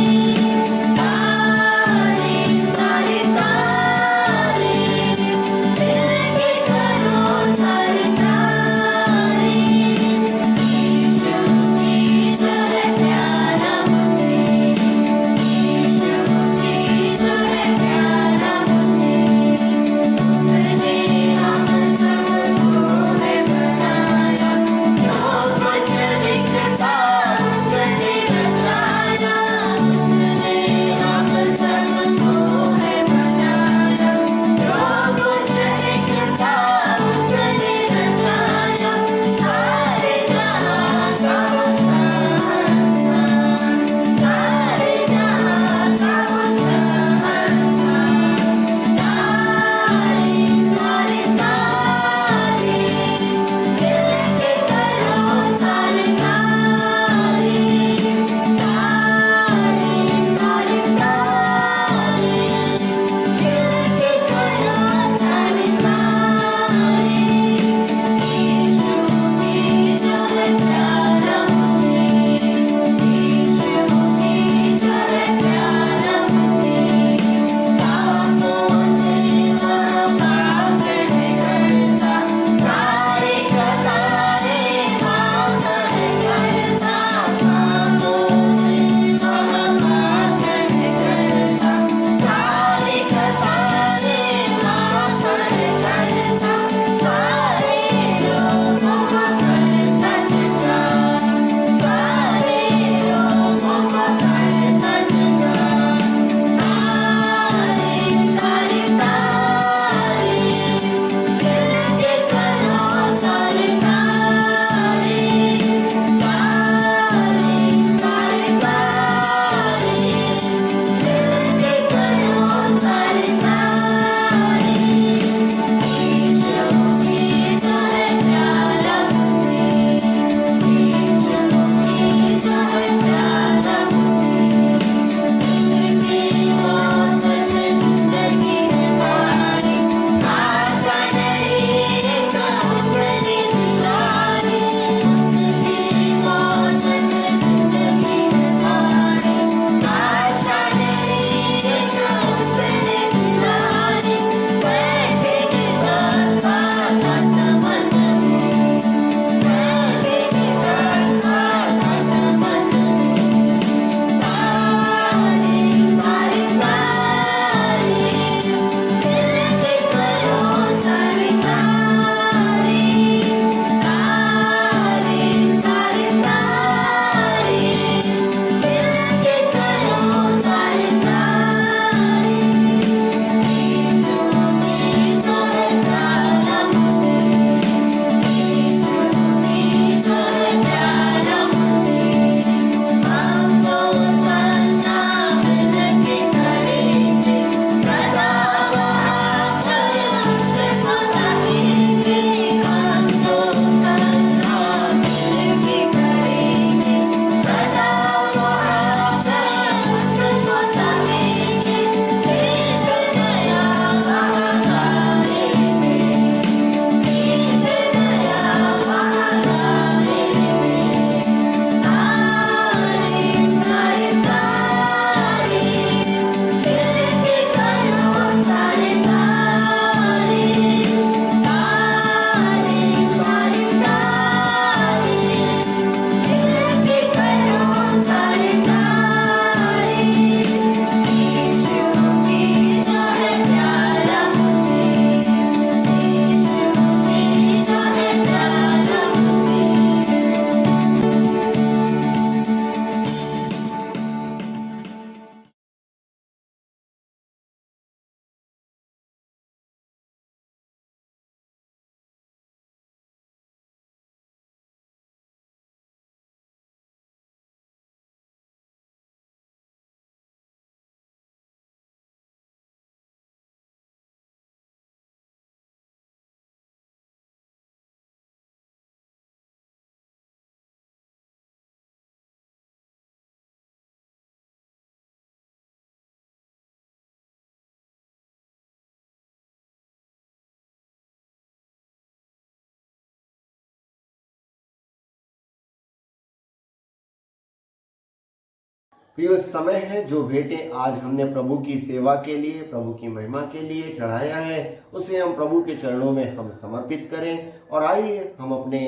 प्रिय समय है जो भेंटें आज हमने प्रभु की सेवा के लिए, प्रभु की महिमा के लिए चढ़ाया है, उसे हम प्रभु के चरणों में हम समर्पित करें। और आइए हम अपने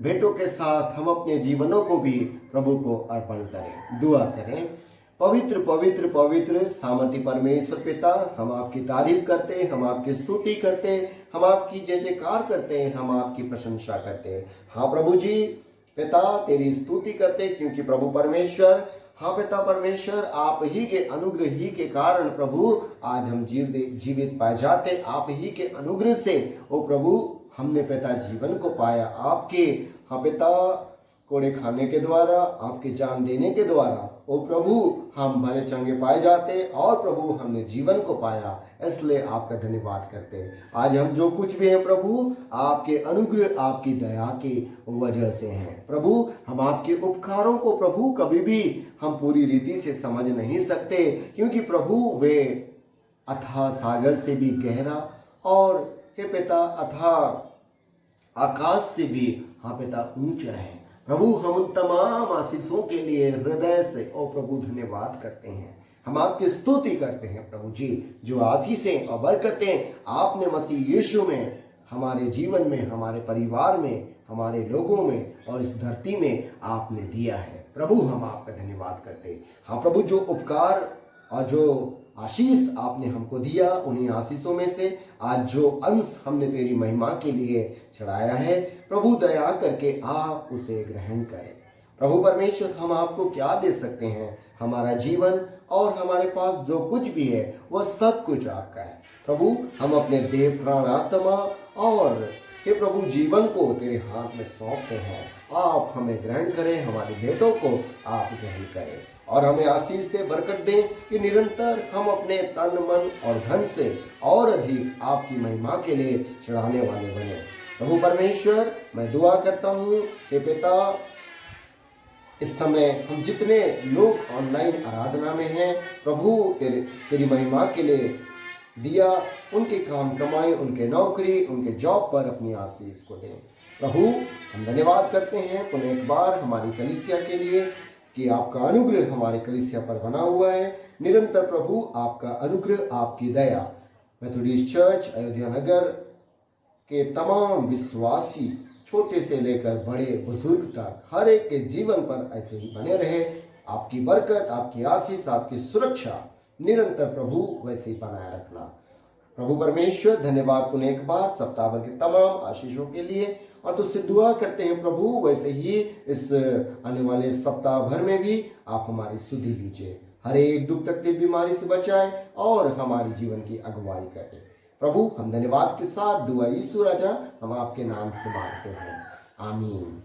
भेंटों के साथ हम अपने जीवनों को भी प्रभु को अर्पण करें, दुआ करें। पवित्र पवित्र पवित्र सामर्थी परमेश्वर पिता, हम आपकी तारीफ करते हैं, हम आपकी स्तुति करते हैं, हम आपकी जय जयकार करते हैं, हम आपकी प्रशंसा करते हैं। हाँ प्रभु जी पिता, तेरी स्तुति करते हैं, क्योंकि प्रभु परमेश्वर, हाँ पिता परमेश्वर, आप ही के अनुग्रह ही के कारण प्रभु आज हम जीवित पाए जाते। आप ही के अनुग्रह से ओ प्रभु हमने पिता जीवन को पाया। आपके हाँ पिता कोड़े खाने के द्वारा, आपके जान देने के द्वारा ओ प्रभु हम भले चंगे पाए जाते और प्रभु हमने जीवन को पाया, इसलिए आपका धन्यवाद करते हैं। आज हम जो कुछ भी हैं प्रभु आपके अनुग्रह, आपकी दया की वजह से हैं प्रभु। हम आपके उपकारों को प्रभु कभी भी हम पूरी रीति से समझ नहीं सकते, क्योंकि प्रभु वे अथाह सागर से भी गहरा और हे पिता अथाह आकाश से भी हाँ पिता ऊंचा है प्रभु। हम उन तमाम आशीषों के लिए हृदय से ओ प्रभु धन्यवाद करते हैं, हम आपकी स्तुति करते हैं प्रभु जी, जो आशीषें और बरकतें आपने मसीह यीशु में हमारे जीवन में, हमारे परिवार में, हमारे लोगों में और इस धरती में आपने दिया है प्रभु। हम आपका धन्यवाद करते हैं। हाँ प्रभु, जो उपकार और जो आशीष आपने हमको दिया, उन्हीं आशीषों में से आज जो अंश हमने तेरी महिमा के लिए चढ़ाया है प्रभु, दया करके आप उसे ग्रहण करें प्रभु परमेश्वर। हम आपको क्या दे सकते हैं? हमारा जीवन और हमारे पास जो कुछ भी है वह सब कुछ आपका है प्रभु। हम अपने देह, प्राण, आत्मा और हे प्रभु जीवन को तेरे हाथ में सौंपते हैं। आप हमें ग्रहण करें, हमारे भेंटों को आप ग्रहण करें और हमें आशीष दे, बरकत दें कि निरंतर हम अपने तन, मन और धन से और अधिक आपकी महिमा के लिए चढ़ाने वाले बने प्रभु परमेश्वर। मैं दुआ करता हूँ हे पिता, इस समय हम जितने लोग ऑनलाइन आराधना में हैं प्रभु, तेरी महिमा के लिए दिया, उनके काम कमाई, उनके नौकरी, उनके जॉब पर अपनी आशीष को दें प्रभु। हम धन्यवाद करते हैं पुनः एक बार हमारी कलीसिया के लिए कि आपका अनुग्रह हमारे कलीसिया पर बना हुआ है निरंतर प्रभु। आपका अनुग्रह, आपकी दया मेथोडिस्ट चर्च अयोध्या नगर के तमाम विश्वासी, छोटे से लेकर बड़े बुजुर्ग तक, हर एक के जीवन पर ऐसे ही बने रहे। आपकी बरकत, आपकी आशीष, आपकी सुरक्षा निरंतर प्रभु वैसे ही बनाए रखना प्रभु परमेश्वर। धन्यवाद पुनः एक बार सप्ताह भर के तमाम आशीषों के लिए, और तुझसे दुआ करते हैं प्रभु वैसे ही इस आने वाले सप्ताह भर में भी आप हमारी सुधि लीजिए, हर एक दुख तकलीफ बीमारी से बचाएं और हमारे जीवन की अगुवाई करें प्रभु। हम धन्यवाद के साथ दुआ यीशु राजा हम आपके नाम से मांगते हैं, आमीन।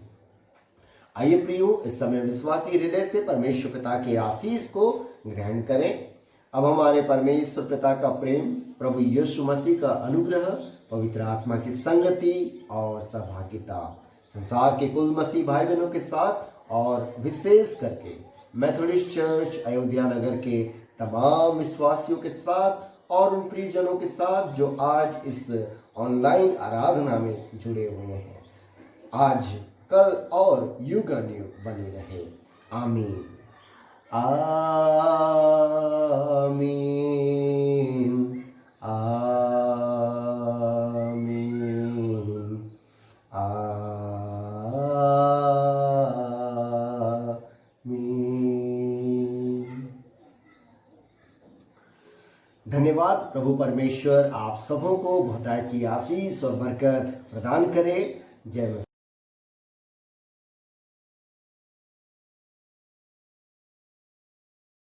आइए प्रियो, इस समय विश्वासी हृदय से परमेश्वर पिता के आशीष को ग्रहण करें। अब हमारे परमेश्वर पिता का प्रेम, प्रभु यीशु मसीह का अनुग्रह, पवित्र आत्मा की संगति और सहभागिता संसार के कुल मसीह भाई बहनों के साथ और विशेष करके मेथोडिस्ट चर्च अयोध्या नगर के तमाम विश्वासियों के साथ और उन प्रियजनों के साथ जो आज इस ऑनलाइन आराधना में जुड़े हुए हैं, आज, कल और युगानुयुग बने रहे, आमीन आमीन आमीन आमीन। धन्यवाद प्रभु परमेश्वर आप सबों को बहुतायत की आशीष और बरकत प्रदान करे। जय मसीह।